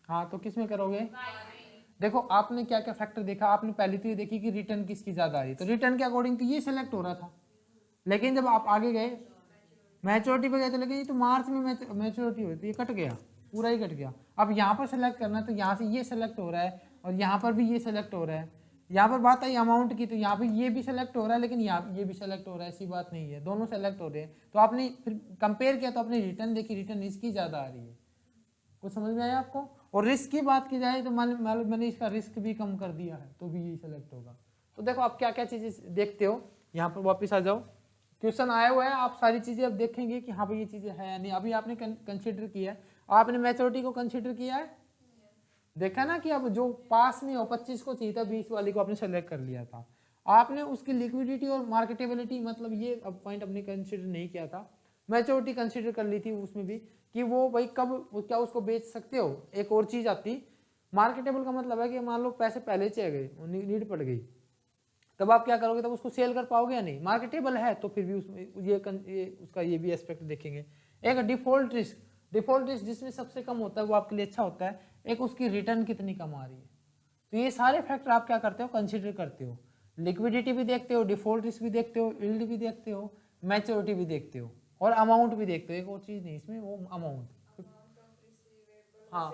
हाँ तो किस में करोगे, देखो आपने क्या क्या फैक्टर देखा, आपने पहले तो ये देखी कि रिटर्न किसकी ज्यादा आ रही, तो रिटर्न के अकॉर्डिंग तो ये सिलेक्ट हो रहा था। लेकिन जब आप आगे गए मैच्योरिटी पे गए तो लेकिन ये तो मार्च में मैच्योरिटी हुई, तो ये कट गया, पूरा ही कट गया। अब यहाँ पर सेलेक्ट करना है तो यहाँ से ये सेलेक्ट हो रहा है, और यहाँ पर भी ये सेलेक्ट हो रहा है। यहाँ पर बात आई अमाउंट की, तो यहाँ पे ये भी सेलेक्ट हो रहा है, लेकिन यहाँ ये भी सेलेक्ट हो रहा है, ऐसी बात नहीं है, दोनों सेलेक्ट हो रहे हैं। तो आपने फिर कंपेयर किया तो आपने रिटर्न देखी, रिटर्न इसकी ज़्यादा आ रही है। कुछ समझ में आया आपको। और रिस्क की बात की जाए तो मैंने इसका रिस्क भी कम कर दिया है, तो भी ये सेलेक्ट होगा। तो देखो आप क्या क्या चीज़ें देखते हो, यहाँ पर वापस आ जाओ, क्वेश्चन आया हुआ है, आप सारी चीज़ें अब देखेंगे कि हाँ भाई ये चीज़ें है या नहीं। अभी आपने कंसिडर किया है, आपने मैच्योरिटी को कंसिडर किया है, देखा ना कि अब जो पास में हो 25 को चाहिए था, 20 वाली को आपने सेलेक्ट कर लिया था। आपने उसकी लिक्विडिटी और मार्केटेबिलिटी, मतलब ये अब पॉइंट अपने कंसिडर नहीं किया था, मैच्योरिटी कंसिडर कर ली थी उसमें भी कि वो भाई कब क्या उसको बेच सकते हो। एक और चीज़ आती, मार्केटेबल का मतलब है कि मान लो पैसे पहले चले गए, नीड पड़ गई, तब आप क्या करोगे, तब उसको सेल कर पाओगे या नहीं। मार्केटेबल है तो फिर भी उसमें ये उसका ये भी एस्पेक्ट देखेंगे। एक डिफॉल्ट रिस्क जिसमें सबसे कम होता है वो आपके लिए अच्छा होता है। एक उसकी रिटर्न कितनी कम आ रही है। तो ये सारे फैक्टर आप क्या करते हो, कंसिडर करते हो। लिक्विडिटी भी देखते हो, डिफॉल्ट रिस्क भी देखते हो, यील्ड भी देखते हो, मैच्योरिटी भी देखते हो, और अमाउंट भी देखते हो। एक और चीज़ नहीं इसमें, वो अमाउंट, हाँ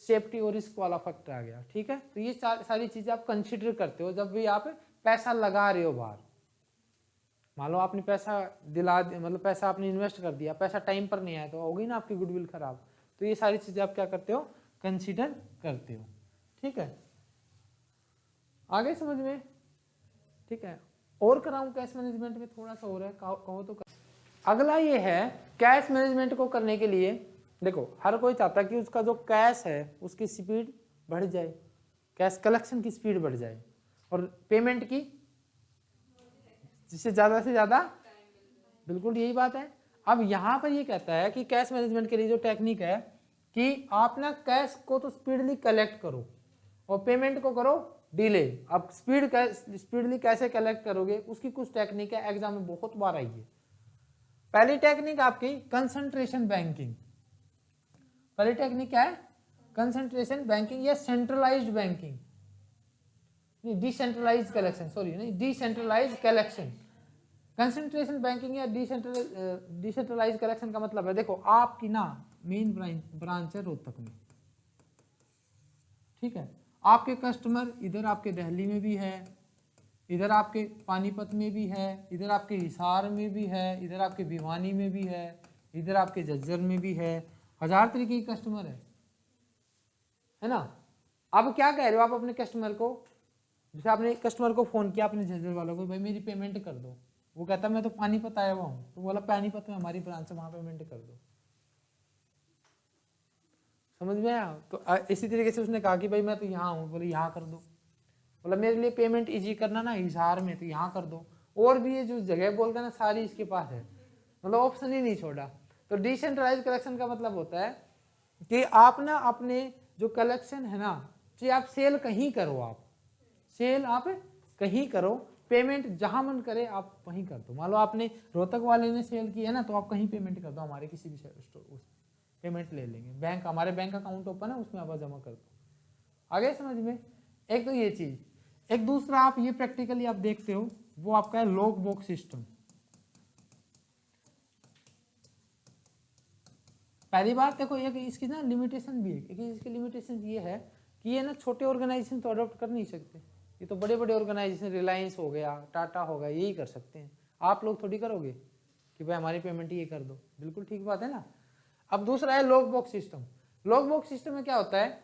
सेफ्टी और रिस्क वाला फैक्टर आ गया, ठीक है। तो ये सारी चीज़ें आप कंसिडर करते हो जब भी आप पैसा लगा रहे हो बाहर। मान लो आपने पैसा मतलब पैसा आपने इन्वेस्ट कर दिया, पैसा टाइम पर नहीं आया तो होगी ना आपकी गुडविल खराब। तो ये सारी चीजें आप क्या करते हो, कंसीडर करते हो। ठीक है, आगे समझ में? ठीक है, और कराऊं कैश मैनेजमेंट में थोड़ा सा और है, कहो तो अगला ये है कैश मैनेजमेंट को करने के लिए। देखो हर कोई चाहता है कि उसका जो कैश है उसकी स्पीड बढ़ जाए, कैश कलेक्शन की स्पीड बढ़ जाए, और पेमेंट की जिससे ज्यादा से ज्यादा, बिल्कुल यही बात है। अब यहां पर ये कहता है कि कैश मैनेजमेंट के लिए जो टेक्निक है कि आप ना कैश को तो स्पीडली कलेक्ट करो और पेमेंट को करो डिले। अब स्पीडली कैसे कलेक्ट करोगे उसकी कुछ टेक्निक है, एग्जाम में बहुत बार आई है। पहली टेक्निक आपकी कंसंट्रेशन बैंकिंग। पहली टेक्निक क्या है, कंसंट्रेशन बैंकिंग या सेंट्रलाइज्ड बैंकिंग, नहीं डिसेंट्रलाइज्ड कलेक्शन, सॉरी नहीं डिसेंट्रलाइज्ड कलेक्शन। कंसंट्रेशन बैंकिंग या डिसेंट्रलाइज्ड कलेक्शन का मतलब है, देखो आपकी ना मेन ब्रांच है रोहतक में, ठीक है, आपके कस्टमर इधर आपके दिल्ली में भी है, इधर आपके पानीपत में भी है, इधर आपके हिसार में भी है, इधर आपके भिवानी में भी है, इधर आपके झज्जर में भी है, 1000 तरीके के कस्टमर है ना। अब क्या कह रहे हो आप अपने कस्टमर को, जैसे आपने कस्टमर को फोन किया अपने झज्जर वालों को, भाई मेरी पेमेंट कर दो, वो कहता मैं तो पानीपत आया हुआ हूँ, तो बोला पानीपत में हमारी ब्रांच है वहां पेमेंट कर दो। समझ में आया? तो इसी तरीके से उसने कहा कि भाई मैं तो यहाँ हूँ, बोले यहाँ कर दो, बोला मेरे लिए पेमेंट इजी करना ना हिसार में, तो यहाँ कर दो। और भी ये जो जगह बोलते हैं ना सारी इसके पास है, मतलब ऑप्शन ही नहीं छोड़ा। तो डिसेंट्रलाइज कलेक्शन का मतलब होता है कि आप ना अपने जो कलेक्शन है ना, चाहे आप सेल कहीं करो, आप सेल आप कहीं करो, पेमेंट जहां मन करे आप वहीं कर दो। मान लो आपने रोहतक वाले ने सेल की है ना, तो आप कहीं पेमेंट कर दो, हमारे किसी भी स्टोर पेमेंट ले लेंगे, बैंक हमारे बैंक अकाउंट ओपन है उसमें आप जमा कर दो। आगे समझ में? एक तो ये चीज, एक दूसरा आप ये प्रैक्टिकली आप देखते हो वो आपका है लॉग बुक सिस्टम। पहली बात देखो एक इसकी ना लिमिटेशन भी है, क्योंकि इसकी लिमिटेशन ये है कि ये ना छोटे ऑर्गेनाइजेशन तो अडॉप्ट कर नहीं सकते, ये तो बड़े बड़े ऑर्गेनाइजेशन रिलायंस हो गया, टाटा हो गया, यही कर सकते हैं। आप लोग थोड़ी करोगे कि भाई हमारी पेमेंट ये कर दो, बिल्कुल ठीक बात है ना। अब दूसरा है log box system. Log box system में क्या होता है,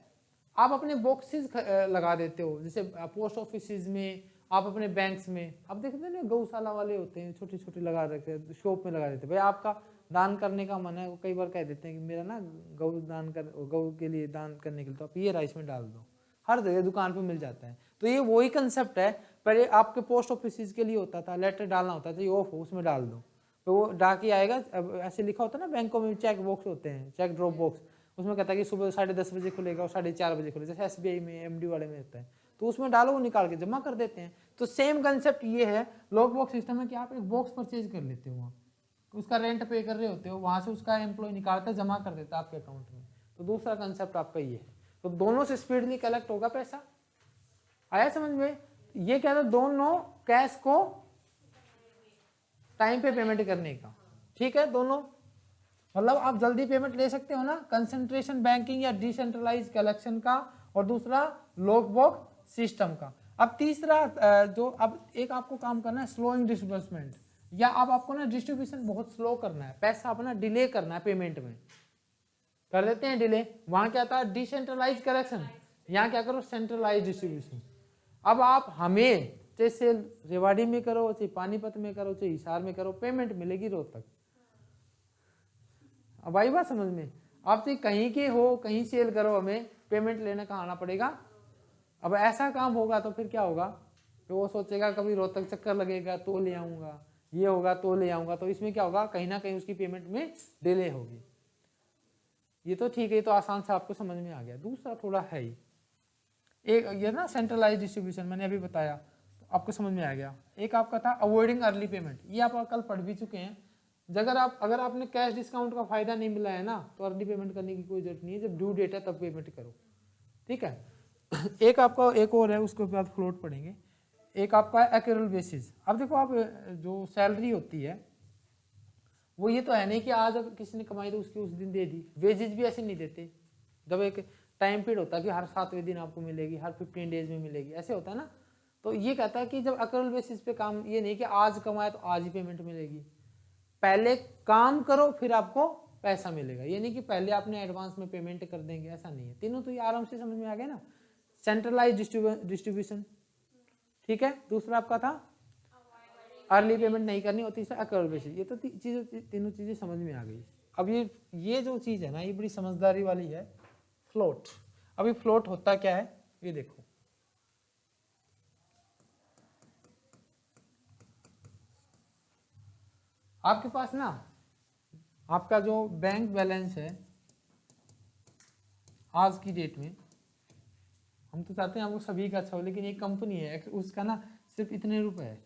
आप अपने बॉक्सेस लगा देते हो, जैसे पोस्ट ऑफिस में, आप अपने बैंक्स में, आप देखते हैं ना गौशाला वाले होते हैं छोटे छोटे लगा रखते हैं, शॉप में लगा देते हैं, भाई आपका दान करने का मन है, वो कई बार कह देते हैं कि मेरा ना गौ दान कर, गौ के लिए दान करने के लिए तो आप ये राइस में डाल दो, हर जगह दुकान पे मिल जाता है। तो ये वही कंसेप्ट है, पहले आपके पोस्ट ऑफिस के लिए होता था, लेटर डालना होता था, ये ऑफ हो उसमें डाल दो, तो वो डाक आएगा। अब ऐसे लिखा होता है ना बैंकों में चेक बॉक्स होते हैं, चेक ड्रॉप बॉक्स, उसमें कहता है कि सुबह 10:30 बजे खुलेगा और 4:30 बजे खुलेगा, जैसे SBI में MD वाले में होता है, तो उसमें डालो वो निकाल के जमा कर देते हैं। तो सेम कंसेप्ट ये है लॉग बॉक्स सिस्टम में कि आप एक बॉक्स परचेज कर लेते हो, वहाँ उसका रेंट पे कर रहे होते हो, वहां से उसका एम्प्लॉय निकालता है जमा कर देता है आपके अकाउंट में। तो दूसरा कंसेप्ट आपका ये है, तो दोनों से स्पीडली कलेक्ट होगा पैसा। आया समझ में? ये क्या था, दोनों कैश को टाइम पे पेमेंट करने का, ठीक है, दोनों मतलब आप जल्दी पेमेंट ले सकते हो ना, कंसंट्रेशन बैंकिंग या डिसेंट्रलाइज कलेक्शन का, और दूसरा लॉग बॉक्स सिस्टम का। अब तीसरा जो अब एक आपको काम करना है स्लोइंग डिसबर्समेंट, या अब आपको ना डिस्ट्रीब्यूशन बहुत स्लो करना है, पैसा अपना डिले करना है, पेमेंट में कर देते हैं डिले, वहां क्या था डिसेंट्रलाइज कलेक्शन, यहाँ क्या करो सेंट्रलाइज डिस्ट्रीब्यूशन। अब आप हमें चाहे रेवाड़ी में करो, चाहे पानीपत में करो, चाहे हिसार में करो, पेमेंट मिलेगी रोहतक। अब आई बात समझ में? आप चाहे कहीं के हो, कहीं सेल करो, हमें पेमेंट लेने का आना पड़ेगा। अब ऐसा काम होगा तो फिर क्या होगा, तो वो सोचेगा कभी रोहतक चक्कर लगेगा तो ले आऊंगा, ये होगा तो ले आऊंगा, तो इसमें क्या होगा, कहीं ना कहीं उसकी पेमेंट में डिले होगी। ये तो ठीक है, ये तो आसान से आपको समझ में आ गया। दूसरा थोड़ा है ही, एक ये ना सेंट्रलाइज डिस्ट्रीब्यूशन मैंने अभी बताया, तो आपको समझ में आ गया। एक आपका था अवॉइडिंग अर्ली पेमेंट, ये आप कल पढ़ भी चुके हैं। अगर आपने कैश डिस्काउंट का फायदा नहीं मिला है ना, तो अर्ली पेमेंट करने की कोई जरूरत नहीं है, जब ड्यू डेट है तब पेमेंट करो, ठीक है। एक आपका एक और है, उसके बाद फ्लोट पढ़ेंगे। एक आपका है एक्यूरल बेसिस। अब देखो आप जो सैलरी होती है वो ये तो है नहीं कि आज अगर किसी ने कमाई तो उसकी उस दिन दे दी, वेजेस भी ऐसे नहीं देते, जब एक टाइम पीरियड होता है कि हर 7वें दिन आपको मिलेगी, हर 15 डेज में मिलेगी, ऐसे होता है ना। तो ये कहता है कि जब अक्रल बेसिस पे काम, ये नहीं कि आज कमाया तो आज ही पेमेंट मिलेगी, पहले काम करो फिर आपको पैसा मिलेगा। ये नहीं कि पहले आपने एडवांस में पेमेंट कर देंगे, ऐसा नहीं है। तीनों तो ये आराम से समझ में आ गया ना। सेंट्रलाइज डिस्ट्रीब्यूशन, ठीक है। दूसरा आपका था अर्ली पेमेंट नहीं करनी, और तीसरा अक्रल बेसिस। ये तो तीनों चीजें समझ में आ गई। अब ये जो चीज है ना, ये बड़ी समझदारी वाली है, फ्लोट। अभी फ्लोट होता क्या है ये देखो। आपके पास ना आपका जो बैंक बैलेंस है आज की डेट में, हम तो चाहते हैं आपको सभी का अच्छा हो, लेकिन एक कंपनी है उसका ना सिर्फ इतने रुपए है,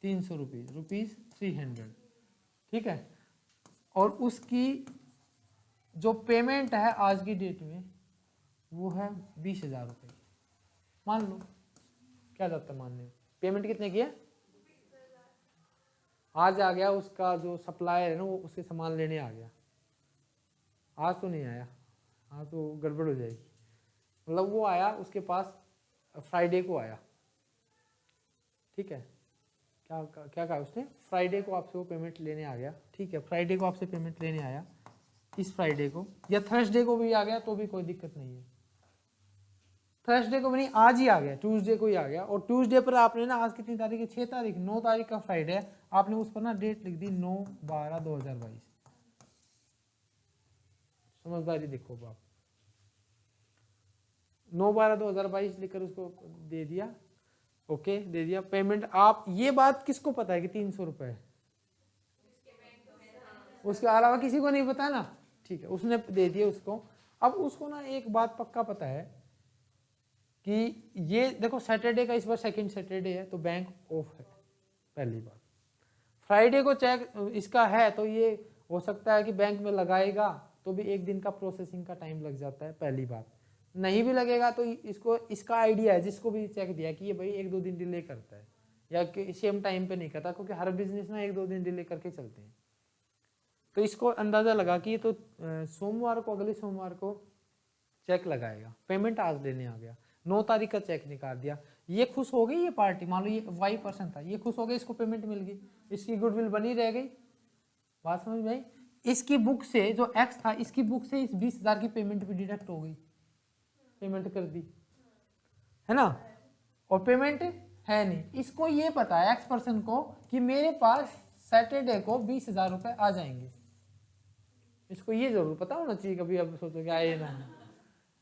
300 रुपीज 300, ठीक है। और उसकी जो पेमेंट है आज की डेट में वो है 20,000 रुपये। मान लो, क्या जाता है मानने में, पेमेंट कितने की है? आज आ गया उसका जो सप्लायर है ना, वो उसके सामान लेने आ गया, आज तो नहीं आया, आज तो गड़बड़ हो जाएगी। मतलब वो आया उसके पास फ्राइडे को आया, ठीक है। क्या कहा उसने? फ्राइडे को आपसे वो पेमेंट लेने आ गया, ठीक है। फ्राइडे को आपसे पेमेंट लेने आया, इस फ्राइडे को या थर्सडे को भी आ गया तो भी कोई दिक्कत नहीं है। थर्सडे को भी नहीं, आज ही आ गया, ट्यूसडे को ही आ गया। और ट्यूसडे पर आपने ना, आज कितनी तारीख है? 6 तारीख, 9 तारीख का फ्राइडे है, आपने उस पर ना डेट लिख दी 9/12/2022। समझदारी देखो आप, 9/12/2022 लिखकर उसको दे दिया, ओके दे दिया। पेमेंट आप, ये बात किसको पता है कि 300 रुपए है? उसके अलावा किसी को नहीं पता ना, ठीक है। उसने दे दिया उसको। अब उसको ना एक बात पक्का पता है कि ये देखो सैटरडे का इस बार सेकंड सैटरडे है तो बैंक ऑफ है, पहली बात। फ्राइडे को चेक इसका है तो ये हो सकता है कि बैंक में लगाएगा तो भी 1 दिन का प्रोसेसिंग का टाइम लग जाता है, पहली बात। नहीं भी लगेगा तो इसको, इसका आइडिया है जिसको भी चेक दिया कि ये भाई 1-2 दिन डिले करता है या कि सेम टाइम पे नहीं करता, क्योंकि हर बिजनेस ना 1-2 दिन डिले करके चलते हैं। तो इसको अंदाजा लगा कि ये तो सोमवार को, अगले सोमवार को चेक लगाएगा, पेमेंट आज लेने आ गया, 9 तारीख का चेक निकाल दिया। ये खुश हो गई, ये पार्टी, मान लो ये Y पर्सन था, ये खुश हो गई, इसको पेमेंट मिल गई, इसकी गुडविल बनी रह गई। बात समझ में आई? इसकी बुक से जो X था, इसकी बुक से इस 20,000 की पेमेंट भी डिडक्ट हो गई, पेमेंट कर दी, है ना। और पेमेंट है नहीं, इसको ये पता है X पर्सन को कि मेरे पास सैटरडे को 20,000 रुपए आ जाएंगे। इसको ये जरूर पता होना चाहिए, कभी अब सोचो कि आए ना,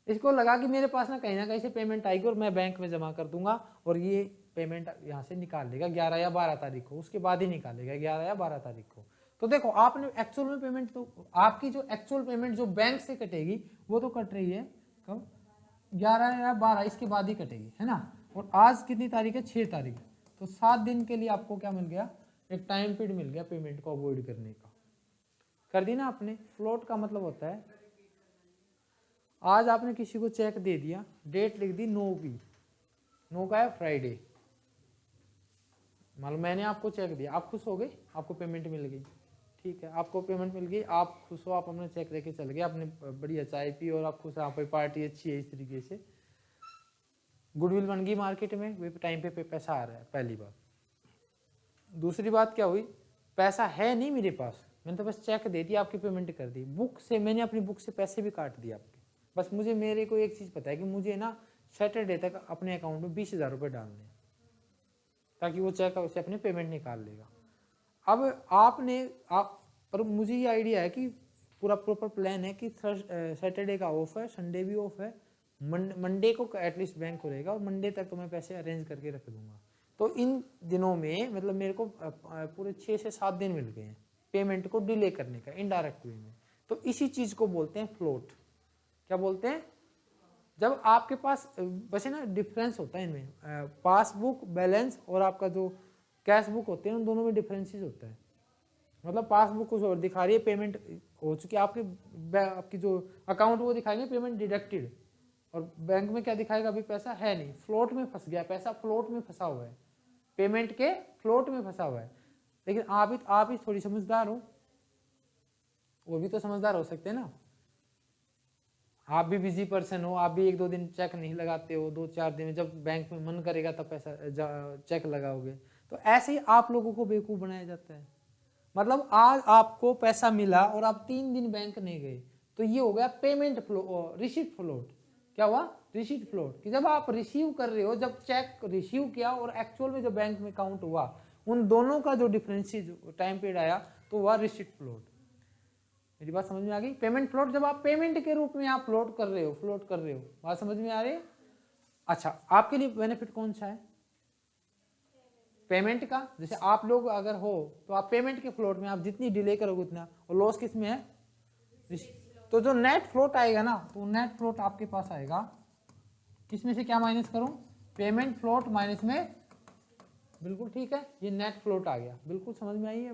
इसको लगा कि मेरे पास ना कहीं से पेमेंट आएगी और मैं बैंक में जमा कर दूंगा और ये पेमेंट यहाँ से निकाल लेगा 11 या 12 तारीख को, उसके बाद ही निकालेगा 11 या 12 तारीख को। तो देखो आपने एक्चुअल में पेमेंट, तो आपकी जो एक्चुअल पेमेंट जो बैंक से कटेगी वो तो कट रही है कब? 11 या 12, इसके बाद ही कटेगी, है ना। और आज कितनी तारीख है? 6 तारीख। तो 7 दिन के लिए आपको क्या मिल गया? एक टाइम पीरियड मिल गया पेमेंट को अवॉइड करने का। कर दी ना आपने। फ्लोट का मतलब होता है, आज आपने किसी को चेक दे दिया, डेट लिख दी 9 की, 9 का है फ्राइडे, मान लो मैंने आपको चेक दिया, आप खुश हो गए, आपको पेमेंट मिल गई, ठीक है। आपको पेमेंट मिल गई, आप खुश हो, आप अपने चेक लेके चल गए, आपने बढ़िया चाय पी और आप खुश, आप पार्टी अच्छी है, इस तरीके से गुडविल बन गई मार्केट में, वे टाइम पे पैसा आ रहा है, पहली बात। दूसरी बात क्या हुई? पैसा है नहीं मेरे पास, मैंने तो बस चेक दे दिया, आपकी पेमेंट कर दी, बुक से मैंने अपनी बुक से पैसे भी काट दिए आपके। बस मुझे, मेरे को एक चीज़ पता है कि मुझे ना सैटरडे तक अपने अकाउंट में 20,000 रुपये डालने, ताकि वो चेक से अपनी पेमेंट निकाल लेगा। अब आपने पर मुझे ये आइडिया है कि पूरा प्रॉपर प्लान है कि सैटरडे का ऑफ है, संडे भी ऑफ है, मंडे को एटलीस्ट बैंक खुलेगा और मंडे तक तो मैं पैसे अरेंज करके रख दूंगा। तो इन दिनों में मतलब मेरे को पूरे 6 से 7 दिन मिल गए हैं पेमेंट को डिले करने का, इनडायरेक्ट वे में। तो इसी चीज़ को बोलते हैं फ्लोट। क्या बोलते हैं? जब आपके पास वैसे ना डिफरेंस होता है इनमें, पासबुक बैलेंस और आपका जो कैश बुक होते हैं उन दोनों में डिफरेंसेस होता है। मतलब पासबुक कुछ और दिखा रही है, पेमेंट हो चुकी है, आपकी जो अकाउंट वो दिखाएंगे पेमेंट डिडक्टेड, और बैंक में क्या दिखाएगा? अभी पैसा है नहीं, फ्लोट में फंस गया, पैसा फ्लोट में फंसा हुआ है, पेमेंट के फ्लोट में फंसा हुआ है। लेकिन आप ही थोड़ी समझदार हो, वो भी तो समझदार हो सकते हैं ना। आप भी बिजी पर्सन हो, आप भी 1-2 दिन चेक नहीं लगाते हो, 2-4 दिन में जब बैंक में मन करेगा तब पैसा चेक लगाओगे। तो ऐसे ही आप लोगों को बेवकूफ़ बनाया जाता है। मतलब आज आपको पैसा मिला और आप 3 दिन बैंक नहीं गए, तो ये हो गया पेमेंट फ्लो, रिसीट फ्लोट। क्या हुआ? Receipt float. कि जब आप रिसीव कर रहे हो, जब चेक रिसीव किया और एक्चुअल में जो बैंक में काउंट हुआ, उन दोनों का जो डिफरेंसेज टाइम पीरियड आया तो हुआ रिसीट फ्लोट। मेरी बात समझ में आ गई? पेमेंट फ्लोट जब आप पेमेंट के रूप में आप फ्लोट कर रहे हो, बात समझ में आ रही है? अच्छा, आपके लिए बेनिफिट कौन सा है? पेमेंट का। जैसे आप लोग अगर हो तो आप पेमेंट के फ्लोट में आप जितनी डिले करोगे उतना, और लॉस किस में है? तो जो नेट फ्लोट आएगा ना, तो नेट फ्लोट आपके पास आएगा, किसमें से क्या माइनस करूं? पेमेंट फ्लोट माइनस में, बिल्कुल ठीक है, ये नेट फ्लोट आ गया। बिल्कुल समझ में आई है?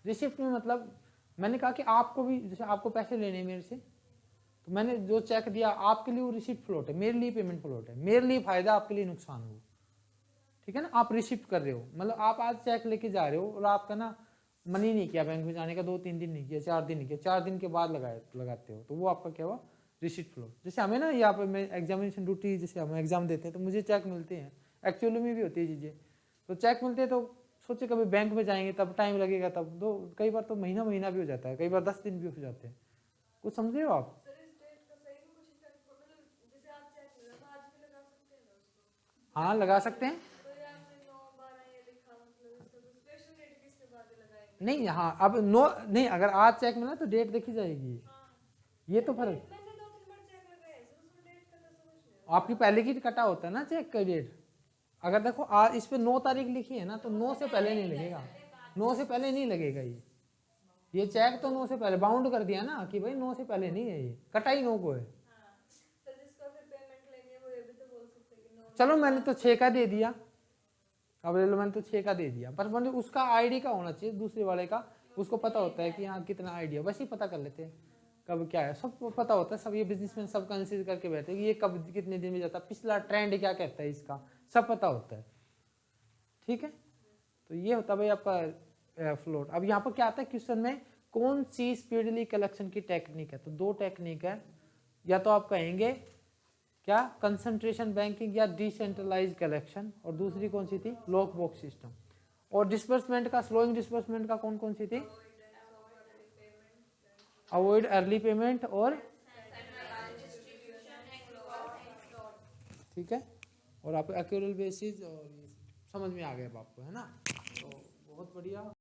रिसिप्ट में मतलब मैंने कहा कि आपको भी, जैसे आपको पैसे लेने मेरे से, तो मैंने जो चेक दिया आपके लिए वो रिसिप्ट फ्लोट है, मेरे लिए पेमेंट फ्लोट है। मेरे लिए फायदा, आपके लिए नुकसान हो, ठीक है ना? आप रिसिप्ट कर रहे हो, मतलब आप आज चेक लेके जा रहे हो और आपका ना मन ही नहीं किया बैंक में जाने का, 2-3 दिन नहीं किया, 4 दिन नहीं किया, 4 दिन के बाद लगाते हो, तो वो आपका क्या हुआ? Receipt flow. जैसे हमें ना यहाँ पे मैं एग्जामिनेशन ड्यूटी, जैसे हम एग्जाम देते हैं तो मुझे चेक मिलते हैं, एक्चुअली में भी होती है चीज़ें, तो चेक मिलते हैं तो सोचे कभी बैंक में जाएंगे तब टाइम लगेगा, तब दो, कई बार तो महीना भी हो जाता है, कई बार 10 दिन भी हो जाते हैं। कुछ समझ रहे हो आप? हाँ लगा सकते हैं। नहीं, हाँ अब नो नहीं, अगर आज चेक मिला तो डेट देखी जाएगी, ये तो फर्क। आपकी पहले की कटा होता है ना चेक का डेट। अगर देखो आज इस पे 9 तारीख लिखी है ना, तो 9 से पहले नहीं लगेगा, 9 से पहले नहीं लगेगा ये चेक तो 9 से पहले बाउंड कर दिया ना कि भाई 9 से पहले नहीं है, ये कटा ही 9 को है। चलो मैंने तो 6 का दे दिया, अब ले लो, मैंने तो 6 का दे दिया, पर मतलब उसका आईडी का होना चाहिए दूसरे वाले का, उसको पता होता है कि यहाँ कितना आईडी है, बस ही पता कर लेते हैं कब क्या है, सबको पता होता है, सब ये बिजनेसमैन सब कंसिडर करके बैठे हैं कि ये कब कितने दिन में जाता है, पिछला ट्रेंड क्या कहता है इसका, सब पता होता है, ठीक है। तो ये होता है भाई आपका फ्लोट। अब यहाँ पर क्या आता है क्वेश्चन में, कौन सी स्पीडली कलेक्शन की टेक्निक है? तो 2 टेक्निक है, या तो आप कहेंगे क्या, कंसंट्रेशन बैंकिंग या डिसेंट्रलाइज कलेक्शन, और दूसरी कौन सी थी? Lock box system. और डिस्बर्समेंट का, स्लोइंग डिस्बर्समेंट का कौन कौन सी थी? अवॉइड अर्ली पेमेंट और, ठीक है, और आप एक्यूरेल बेसिस, और समझ में आ गया आपको, है ना? तो बहुत बढ़िया।